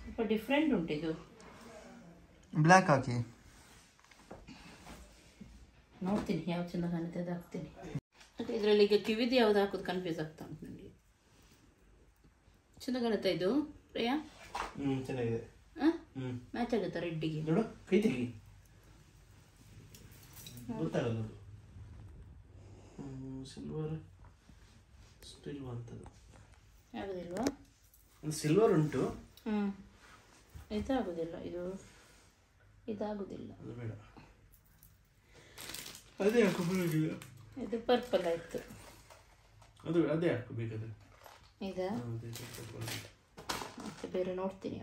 Speaker 1: ಸ್ವಲ್ಪ ಡಿಫ್ರೆಂಟ್ ಉಂಟು. ಇದು
Speaker 5: ಬ್ಲ್ಯಾಕ್ ಹಾಕಿ
Speaker 1: ನೋಡ್ತೀನಿ ಯಾವ ಚೆಂದ ಕಾಣುತ್ತೆ ಅದು ಹಾಕ್ತೀನಿ. ಮತ್ತು ಇದರಲ್ಲಿ ಈಗ ಕಿವಿದು ಯಾವ್ದು ಹಾಕೋದು ಕನ್ಫ್ಯೂಸ್ ಆಗ್ತಾ ಉಂಟು ನನಗೆ. ಚೆಂದ ಕಾಣುತ್ತಾ ಇದು ಪ್ರಿಯಾ?
Speaker 3: ಚೆನ್ನಾಗಿದೆ.
Speaker 1: ಮ್ಯಾಚ್ ಆಗುತ್ತಾ ರೆಡ್ಡಿಗೆ?
Speaker 3: ನೋಡು, ಕೈ ತೆಗಿ, ಗೊತ್ತಾಗಲ್ಲ. ಸಿಲ್ವರ್ ಸ್ಟಿಲ್ ಅಂತದ್ದು
Speaker 1: ಆಗೋದಿಲ್ವಾ?
Speaker 3: ಒಂದು ಸಿಲ್ವರ್ ಉಂಟು.
Speaker 1: ಇದಾಗೋದಿಲ್ಲ, ಇದಾಗೋದಿಲ್ಲ.
Speaker 3: ಅದು ಬೇಡ, ಅದೇ ಹಾಕೋಬೇಕಿಲ್ಲ.
Speaker 1: ಇದು ಪರ್ಪಲ್ ಆಯ್ತು,
Speaker 3: ಅದೇ ಹಾಕೋಬೇಕಾದ್ರೆ.
Speaker 1: ಇದಾ? ಮತ್ತೆ ಬೇರೆ ನೋಡ್ತೀನಿ.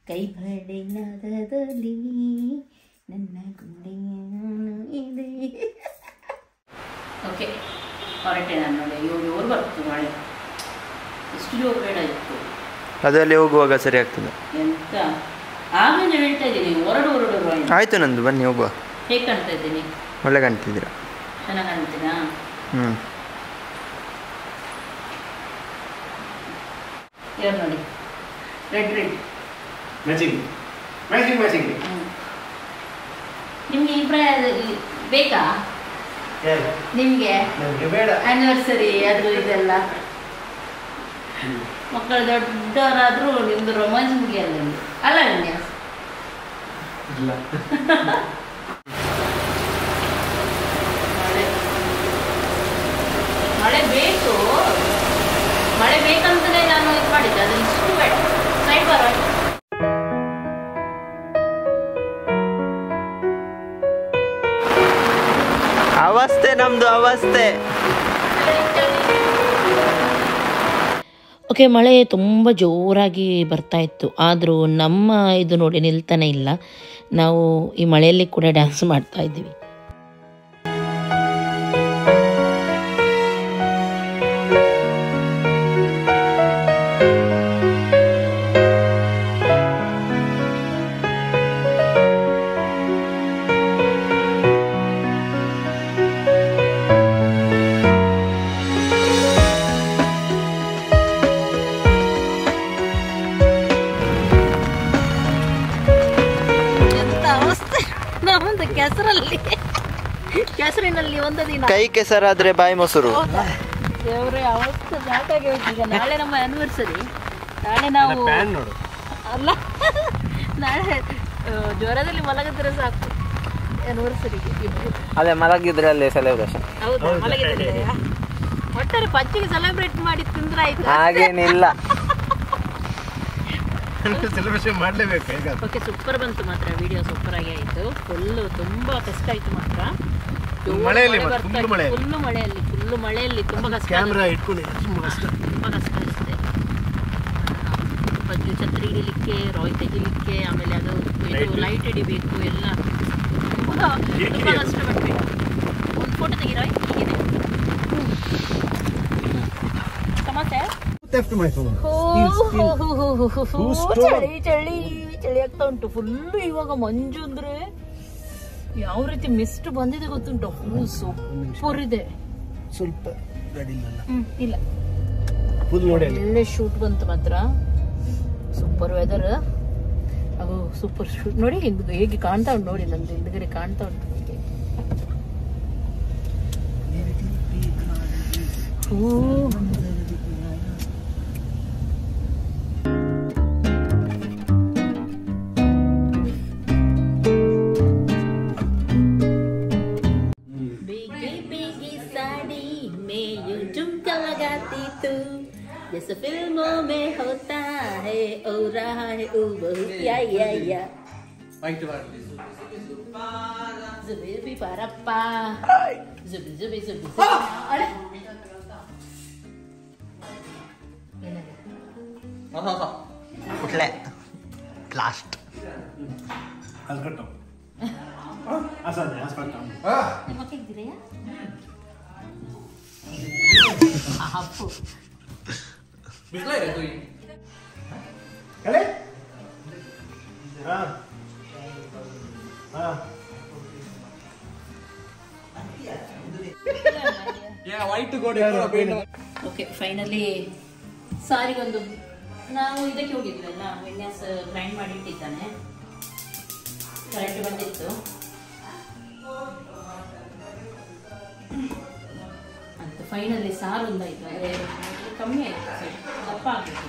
Speaker 1: ಕೈ ಬಳೆನಾದದಲ್ಲಿ ನನ್ನ ಗುಂಡೆಯನ್ನು ಇದೆ. ಓಕೆ, ಹೊರಟೆ ನಾನು ನೋಡಿ. ಇವ್ರು ಬರ್ತು ಮಳೆ, ಎಷ್ಟು ಜೋರು ಬೇಡ ಇತ್ತು.
Speaker 5: ಅದರಲ್ಲಿ ಹೋಗುವಾಗ ಸರಿ ಆಗ್ತದೆ.
Speaker 1: ಎಂತ ಆಗಲೇ ಹೇಳ್ತಾ ಇದ್ದೀನಿ, ಹೊರಡು.
Speaker 5: ಆಯ್ತು ನಂದು, ಬನ್ನಿ ಹೋಗುವ.
Speaker 1: ಹೇಗೆ ಕಾಣ್ತಾ ಇದ್ದೀನಿ?
Speaker 5: ಒಳ್ಳೆ ಕಾಣ್ತಿದ್ದೀರಾ,
Speaker 1: ಚೆನ್ನಾಗಿ ಕಾಣ್ತೀರಾ? ಇವಾಗ ನೋಡಿ, ರೆಡ್
Speaker 3: ಮ್ಯಾಚಿಂಗ್.
Speaker 1: ನಿಮ್ಗೆ ಈ ಬೇಕಾ? ನಿಮ್ಗೆ
Speaker 3: ಬೇಡ.
Speaker 1: ಆನಿವರ್ಸರಿ ಅದು ಇದೆಲ್ಲ ಮಕ್ಕಳು ದೊಡ್ಡವರಾದ್ರೂ ನಿಮ್ದು ರೊಮ್ಯಾನ್ಸ್ ಮುಗಿಯಲ್ಲ ನಿಮ್ದು, ಅಲ್ಲ ವಿನ್ಯಾಸ್? ಮಳೆ ಬೇಕು, ಮಳೆ ಬೇಕಂತಲೇ ನಾನು ಇದು ಮಾಡಿದ್ದೆ. ಅದ್ರ ಇಷ್ಟು ಬೇಡ, ಸೈಡ್ ಬರೋ.
Speaker 5: ಅವಸ್ಥೆ ನಮ್ದು ಅವಸ್ಥೆ.
Speaker 1: ಓಕೆ, ಮಳೆ ತುಂಬ ಜೋರಾಗಿ ಬರ್ತಾ ಇತ್ತು, ಆದರೂ ನಮ್ಮ ಇದು ನೋಡಿ ನಿಲ್ತಾನೆ ಇಲ್ಲ. ನಾವು ಈ ಮಳೆಯಲ್ಲಿ ಕೂಡ ಡ್ಯಾನ್ಸ್ ಮಾಡ್ತಾ ಇದ್ದೀವಿ. ಕೆಸರಿನಲ್ಲಿ ಒಂದು ದಿನ
Speaker 5: ಕೈ ಕೆಸರಾದ್ರೆ ಬಾಯಿ ಮೊಸರು.
Speaker 1: ದೇವ್ರೆ, ಅವತ್ತು ಸಾಕಾಗಿ ಹೋಯ್ತು. ಈಗ ನಾಳೆ ನಮ್ಮ ಆನಿವರ್ಸರಿ, ನಾಳೆ ನಾವು ಅಲ್ಲ, ನಾಳೆ ಜ್ವರದಲ್ಲಿ ಮಲಗಿದ್ರೆ ಸಾಕು ಆನಿವರ್ಸರಿಗೆ.
Speaker 6: ಅದೇ ಮಲಗಿದ್ರೆ ಅಲ್ಲಿ ಸೆಲೆಬ್ರೇಷನ್.
Speaker 1: ಹೌದಾ? ಮಲಗಿದ್ರೆ ಒಟ್ಟಾರೆ ಪಚ್ಚಿಗೆ ಸೆಲೆಬ್ರೇಟ್ ಮಾಡಿ ತಿಂದ್ರೆ ಆಯ್ತು.
Speaker 6: ಹಾಗೇನಿಲ್ಲ,
Speaker 3: ಸೆಲೆಬ್ರೇಷನ್ ಮಾಡಲೇಬೇಕು.
Speaker 1: ಓಕೆ, ಸೂಪರ್ ಬಂತು ಮಾತ್ರ, ವಿಡಿಯೋ ಸೂಪರ್ ಆಗಿ ಆಯಿತು. ಫುಲ್ಲು ತುಂಬ ಕಷ್ಟ ಆಯಿತು ಮಾತ್ರ.
Speaker 3: ಮಳೆಯಲ್ಲಿ
Speaker 1: ಫುಲ್ಲು ಮಳೆಯಲ್ಲಿ ತುಂಬ ಕಷ್ಟ.
Speaker 3: ಕ್ಯಾಮ್ರಾ ಇಟ್ಕೊಂಡಿಲ್ಲ, ತುಂಬ ಕಷ್ಟ
Speaker 1: ಅನಿಸುತ್ತೆ. ಬಜ್ಜು ಛತ್ರಿ ಹಿಡಿಲಿಕ್ಕೆ, ರಾಯ್ ತೆಗಿಲಿಕ್ಕೆ, ಆಮೇಲೆ ಅದು ಇದು ಲೈಟ್ ಹಿಡಿಬೇಕು, ಎಲ್ಲ ತುಂಬ ಕಷ್ಟಪಡ್ಬೇಕು. ಒಂದು ಫೋಟೋ ತೆಗಿರಾಯ್, ಹೀಗಿದೆ ಸಮಸ್ಯೆ. ಚಳಿ ಆಗ್ತಾ ಉಂಟು ಫುಲ್ಲು. ಇವಾಗ ಮಂಜು ಅಂದ್ರೆ ಯಾವ ರೀತಿ ಮಿಸ್ಟ್ ಬಂದಿದೆ ಗೊತ್ತುಂಟು, ಫುಲ್ ಸೂಪರ್ ಇದೆ.
Speaker 3: ಸ್ವಲ್ಪ
Speaker 1: ಇಲ್ಲ, ಒಳ್ಳೆ ಶೂಟ್ ಬಂತು ಮಾತ್ರ. ಸೂಪರ್ ವೆದರ್, ಅದು ಸೂಪರ್ ಶೂಟ್. ನೋಡಿ ಹೇಗೆ ಕಾಣ್ತಾ ಉಂಟು, ನೋಡಿ ನಂದು ಹಿಂದ್ಗಡೆ ಕಾಣ್ತಾ ಉಂಟು. जैसे फिल्मों में होता है, ओ रहा है या जुबी परप्पा जुबी अरे
Speaker 5: ಕುಟ್ಲೆ ಲಾಸ್ಟ್
Speaker 3: ಹಸ್ಕಟ್ಟು ಅಸಾಧ್ಯ ಹಸ್ಕಟ್ಟು
Speaker 1: ಹಾಕಿದ್ದೀರಾ ಅಪ್ಪು
Speaker 3: ಕಲೆ ಹಾಂ ಹಾಂ
Speaker 1: ಓಕೆ ಫೈನಲಿ ಸಾರಿಗೊಂದು ನಾವು ಇದಕ್ಕೆ ಹೋಗಿದ್ವಲ್ಲ ವಿನ್ಯಾಸ ಗ್ರೈಂಡ್ ಮಾಡಿ ಇಟ್ಟಿದ್ದಾನೆ ಕರೆಂಟ್ ಬಂದಿತ್ತು ಅಂತ ಫೈನಲಿ ಸಾರು ಒಂದಾಯ್ತು ಅಂದರೆ ಕಮ್ಮಿ ಆಯಿತು ದಪ್ಪ ಆಗಿತ್ತು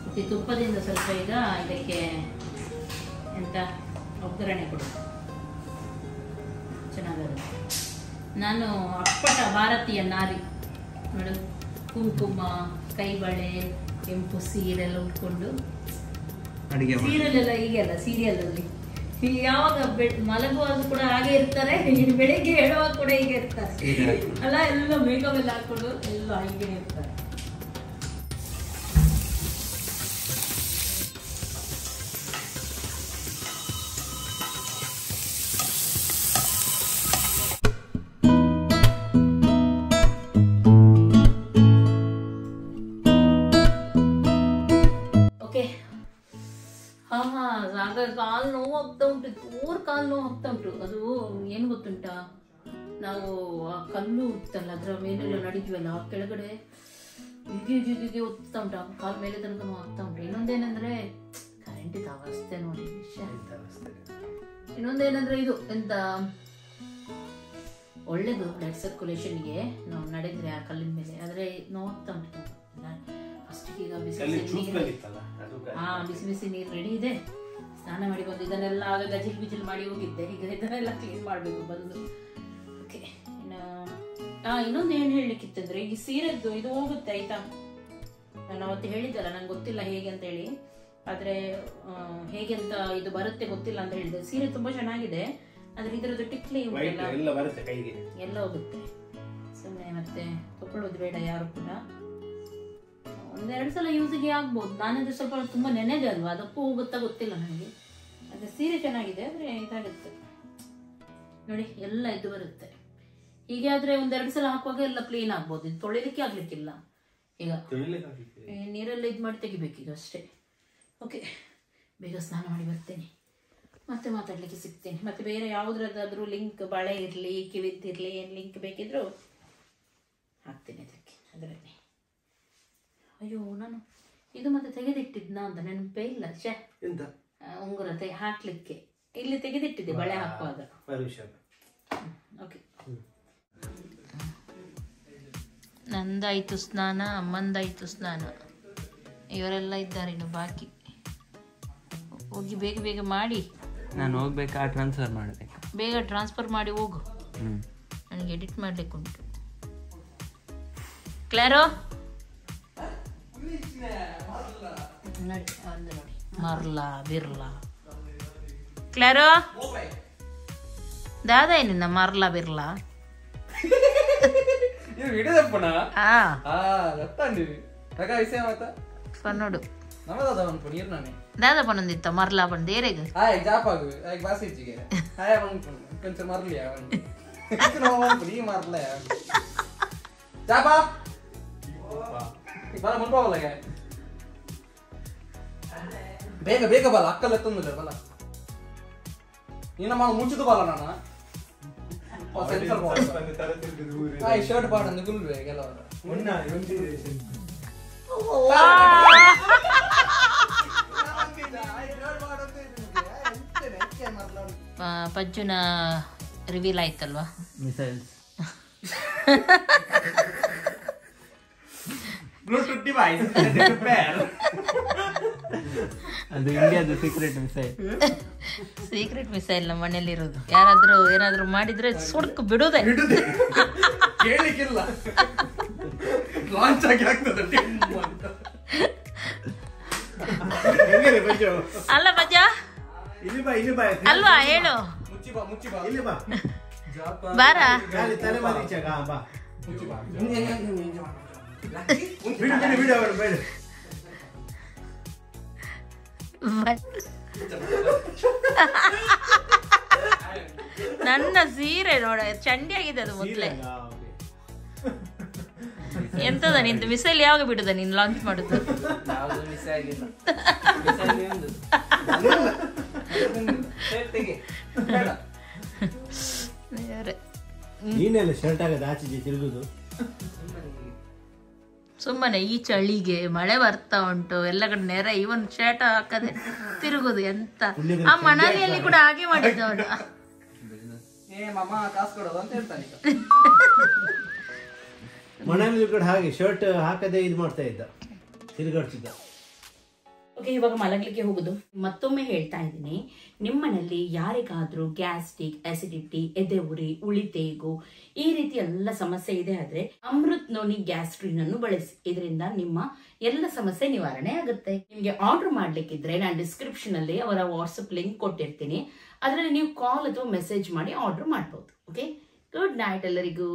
Speaker 1: ಮತ್ತು ತುಪ್ಪದಿಂದ ಸ್ವಲ್ಪ ಈಗ ಇದಕ್ಕೆ ಎಂತ ಒಗ್ಗರಣೆ ಕೊಡು ಚೆನ್ನಾಗಿರುತ್ತೆ. ನಾನು ಅಪ್ಪಟ ಭಾರತೀಯ ನಾರಿ ನೋಡು, ಕುಂಕುಮ ಕೈಬಳೆ ಕೆಂಪು ಸೀರೆಲ್ಲ ಉಟ್ಕೊಂಡು ಸೀರೆಲ್ಲ ಈಗೆಲ್ಲ ಸೀರಿಯಲಲ್ಲಿ ಯಾವಾಗ ಮಲಗುವಾಗ ಕೂಡ ಹಾಗೆ ಇರ್ತಾರೆ, ಬೆಳಿಗ್ಗೆ ಹೇಳುವಾಗ ಕೂಡ ಹೀಗೆ ಇರ್ತಾರೆ ಅಲ್ಲ, ಎಲ್ಲ ಮೇಕಪ್ ಎಲ್ಲ ಹಾಕೊಂಡು ಎಲ್ಲ ಹೀಗೆ ಇರ್ತಾರೆ. ಕಾಲು ನೋವು ಆಗ್ತಾ ಉಂಟು, ಜೋರ್ ಕಾಲು ನೋವು ಆಗ್ತಾ ಉಂಟು. ಅದು ಏನು ಗೊತ್ತುಂಟಾ, ನಾವು ಆ ಕಲ್ಲು ಇತ್ತಲ್ಲ ಅದ್ರ ಮೇಲೆಲ್ಲ ನಡಿದ್ವಲ್ಲ, ಆ ಕೆಳಗಡೆ ಹೀಗೆ ಒತ್ತಾ ಉಂಟು, ಆ ಕಾಲು ಮೇಲೆ ತನಕ ಆಗ್ತಾ ಉಂಟು. ಇನ್ನೊಂದೇನಂದ್ರೆ ಕರೆಂಟ್ ಇದ್ದ ಅವಸ್ಥೆ ನೋಡಿ ವಿಷಯ. ಇನ್ನೊಂದೇನಂದ್ರೆ ಇದು ಎಂತ ಒಳ್ಳೇದು ಬ್ಲಡ್ ಸರ್ಕ್ಯುಲೇಷನ್ಗೆ ನಾವು ನಡೆದ್ರೆ ಆ ಕಲ್ಲಿನ ಮೇಲೆ, ಆದ್ರೆ ನೋವಾಗ್ತಾ ಉಂಟು. ಫಸ್ಟಿಗೆ ಈಗ ಬಿಸಿ ಬಿಸಿ ನೀರು ರೆಡಿ ಇದೆ, ಸ್ನಾನ ಮಾಡಿ ಬಂದು ಇದನ್ನೆಲ್ಲ ಆಗ ಗಜಿಲ್ ಬಿಜಿಲ್ ಮಾಡಿ ಹೋಗಿದ್ದೆ. ಈಗ ಇದನ್ನೆಲ್ಲ ಕ್ಲೀನ್ ಮಾಡಬೇಕು ಬಂದು. ಓಕೆ, ಇನ್ನೊಂದು ಏನು ಹೇಳಲಿಕ್ಕಿತ್ತಂದ್ರೆ, ಈಗ ಸೀರೆದ್ದು ಇದು ಹೋಗುತ್ತೆ ಆಯ್ತಾ. ನಾನು ಅವತ್ತು ಹೇಳಿದ್ದಲ್ಲ, ನಂಗೆ ಗೊತ್ತಿಲ್ಲ ಹೇಗೆ ಅಂತ ಹೇಳಿ, ಆದ್ರೆ ಹೇಗೆ ಅಂತ ಇದು ಬರುತ್ತೆ ಗೊತ್ತಿಲ್ಲ ಅಂತ ಹೇಳಿದೆ. ಸೀರೆ ತುಂಬಾ ಚೆನ್ನಾಗಿದೆ, ಆದ್ರೆ ಇದರದ್ದು ಟಿಕ್ಲಿ ಎಲ್ಲ ಹೋಗುತ್ತೆ. ಸುಮ್ಮನೆ ಮತ್ತೆ ತಗೊಳ್ಳೋದು ಬೇಡ ಯಾರು ಕೂಡ. ಒಂದೆರಡು ಸಲ ಯೂಸಿಗೆ ಆಗ್ಬೋದು. ನಾನಂದ್ರೆ ಸ್ವಲ್ಪ ತುಂಬಾ ನೆನೆದೆ ಅಲ್ವಾ, ಅದಕ್ಕೂ ಹೋಗುತ್ತಾ ಗೊತ್ತಿಲ್ಲ ನನಗೆ. ಅದೇ ಸೀರೆ ಚೆನ್ನಾಗಿದೆ, ಆದ್ರೆ ಇದಾಗುತ್ತೆ ನೋಡಿ, ಎಲ್ಲ ಇದು ಬರುತ್ತೆ. ಹೀಗೆ ಆದ್ರೆ ಒಂದೆರಡು ಸಲ ಹಾಕುವಾಗ ಎಲ್ಲ ಕ್ಲೀನ್ ಆಗ್ಬೋದು. ಇದು ತೊಳಿಲಿಕ್ಕೆ ಆಗ್ಲಿಕ್ಕಿಲ್ಲ, ಈಗ ನೀರೆಲ್ಲ ಇದು ಮಾಡಿ ತೆಗಿಬೇಕೀಗ ಅಷ್ಟೇ. ಓಕೆ, ಬೇಗ ಸ್ನಾನ ಮಾಡಿ ಬರ್ತೇನೆ, ಮತ್ತೆ ಮಾತಾಡ್ಲಿಕ್ಕೆ ಸಿಗ್ತೇನೆ. ಮತ್ತೆ ಬೇರೆ ಯಾವುದ್ರದ್ದಾದ್ರೂ ಲಿಂಕ್, ಬಳೆ ಇರಲಿ ಕಿವಿದ್ದಿರಲಿ, ಏನು ಲಿಂಕ್ ಬೇಕಿದ್ರು ಹಾಕ್ತೇನೆ ಅದಕ್ಕೆ ಅದರಲ್ಲಿ. ಅಯ್ಯೋ, ನಾನು ಇದು ಮತ್ತೆ ತೆಗೆದಿಟ್ಟಿದ್ನ ಅಂತ ನೆನಪೇ ಇಲ್ಲ. ಶೇ, ಉಂಗುರ ಹಾಕ್ಲಿಕ್ಕೆ ಇಲ್ಲಿ ತೆಗೆದಿಟ್ಟಿದ್ದೆ ಬಳೆ ಹಾಕುವಾಗ. ಓಕೆ, ನಂದಾಯ್ತು ಸ್ನಾನ, ಅಮ್ಮಂದಾಯ್ತು ಸ್ನಾನ, ಇವರೆಲ್ಲ ಇದ್ದಾರೆ ಇನ್ನು ಬಾಕಿ. ಹೋಗಿ ಬೇಗ ಬೇಗ ಮಾಡಿ.
Speaker 5: ನಾನು ಹೋಗ್ಬೇಕಾ ಟ್ರಾನ್ಸ್ಫರ್ ಮಾಡಬೇಕು?
Speaker 1: ಬೇಗ ಟ್ರಾನ್ಸ್ಫರ್ ಮಾಡಿ ಹೋಗು, ನನಗೆ ಎಡಿಟ್ ಮಾಡ್ಲಿಕ್ಕೆ ಉಂಟು. ಕ್ಲಾರೋ ನೋಡಿ, ಒಂದು ನೋಡಿ, ಮರ್ಲಾ ಬಿರ್ಲಾ. ಕ್ಲಾರೋ ದಾದಾ ಏನಿನ್ನ ಮರ್ಲಾ ಬಿರ್ಲಾ ಪನ್ನೋಡು దాదా పనుంది ఇత్త మరలా పని దేరేగా
Speaker 6: హాయ్ జాపాగు ఐక్ బాసిజిగే హాయ్ పనుంది కొంచెం మరలియా పని ఇకనో పని మరలే జాపా బల మున్పోవలగా ಬೇಗ ಬೇಗ ಬಲ ಅಕ್ಕಲ್ಲ ಎತ್ತೊಂದಿಲ್ಲ ಬಲ ನಿನ್ನ ಮುಚ್ಚಿದು ಬಲ ನಾನ ಶರ್ಟ್ ಪಾಡಂದು ಗುಲ್ವೆ ಕೆಲವರ
Speaker 1: ಪಜ್ಜುನ ರಿವೀಲ್ ಆಯ್ತಲ್ವಾ,
Speaker 5: ಮಿಸೈಲ್ಸ್
Speaker 4: ಬ್ಲೂಟೂತ್ ಡಿವೈಸ್
Speaker 5: ಅದು ಇಂಡಿಯಾದ ಸೀಕ್ರೆಟ್ ಮಿಸೈಲ್.
Speaker 1: ಸೀಕ್ರೆಟ್ ಮಿಸೈಲ್ ನಮ್ಮ ಮನೆಯಲ್ಲಿರೋದು. ಯಾರಾದ್ರೂ ಏನಾದ್ರೂ ಮಾಡಿದ್ರೆ ಸುಡ್ಕು ಬಿಡುದೇ,
Speaker 6: ಕೇಳಿಕ್ಕಿಲ್ಲ, ಲಾಂಚ್ ಆಗಿ ಆಗ್ತದೆ.
Speaker 1: ಅಲ್ಲ ಬಜ್ಜ ಅಲ್ವಾ, ಹೇಳು ಬಾರ. ನನ್ನ ಸೀರೆ ನೋಡ ಚಂಡಿ ಆಗಿದೆ ಅದು ಮೊದಲೇ. ಎಂತದ ನಿಂದು ಮಿಸೈಲ್ ಯಾವಾಗ ಬಿಡುದ ನೀನು ಲಾಂಚ್ ಮಾಡುದು?
Speaker 3: ನೀನೆಲ್ಲ ಶರ್ಟ್ ಆಗದ ಆಚೆಗೆ ತಿರುಗುದು
Speaker 1: ಸುಮ್ಮನೆ. ಈ ಚಳಿಗೆ ಮಳೆ ಬರ್ತಾ ಉಂಟು, ಎಲ್ಲ ಕಡೆ ನೆರೆ, ಇವನ್ ಶರ್ಟ್ ಹಾಕದೆ ತಿರುಗುದು ಎಂತ. ಆ ಮನಾಲಿಯಲ್ಲಿ ಕೂಡ ಹಾಗೆ ಮಾಡಿದ್ದವನು.
Speaker 6: ಕಾಸು ಕೊಡೋದು ಅಂತ ಹೇಳ್ತಾನೆ.
Speaker 3: ಮನೆಯಲ್ಲಿ ಕೂಡ ಹಾಗೆ ಶರ್ಟ್ ಹಾಕದೆ ಇದು ಮಾಡ್ತಾ ಇದ್ದ, ತಿರುಗಾಡ್ತಿದ್ದ.
Speaker 1: ಓಕೆ, ಇವಾಗ ಮಲಗಲಿಕ್ಕೆ ಹೋಗುದು. ಮತ್ತೊಮ್ಮೆ ಹೇಳ್ತಾ ಇದ್ದೀನಿ, ನಿಮ್ಮನಲ್ಲಿ ಯಾರಿಗಾದ್ರೂ ಗ್ಯಾಸ್ಟ್ರಿಕ್, ಅಸಿಡಿಟಿ, ಎದೆ ಉರಿ, ಉಳಿತೇಗು ಈ ರೀತಿ ಎಲ್ಲ ಸಮಸ್ಯೆ ಇದೆ ಆದ್ರೆ ಅಮೃತ್ ನೋನಿ ಗ್ಯಾಸ್ಟ್ರಿನ್ ಅನ್ನು ಬಳಸಿ. ಇದರಿಂದ ನಿಮ್ಮ ಎಲ್ಲ ಸಮಸ್ಯೆ ನಿವಾರಣೆ ಆಗುತ್ತೆ. ನಿಮ್ಗೆ ಆರ್ಡರ್ ಮಾಡ್ಲಿಕ್ಕಿದ್ರೆ ನಾನು ಡಿಸ್ಕ್ರಿಪ್ಷನ್ ಅಲ್ಲಿ ಅವರ ವಾಟ್ಸಪ್ ಲಿಂಕ್ ಕೊಟ್ಟಿರ್ತೀನಿ. ಅದರಲ್ಲಿ ನೀವು ಕಾಲ್ ಅಥವಾ ಮೆಸೇಜ್ ಮಾಡಿ ಆರ್ಡರ್ ಮಾಡಬಹುದು. ಓಕೆ, ಗುಡ್ ನೈಟ್ ಎಲ್ಲರಿಗೂ.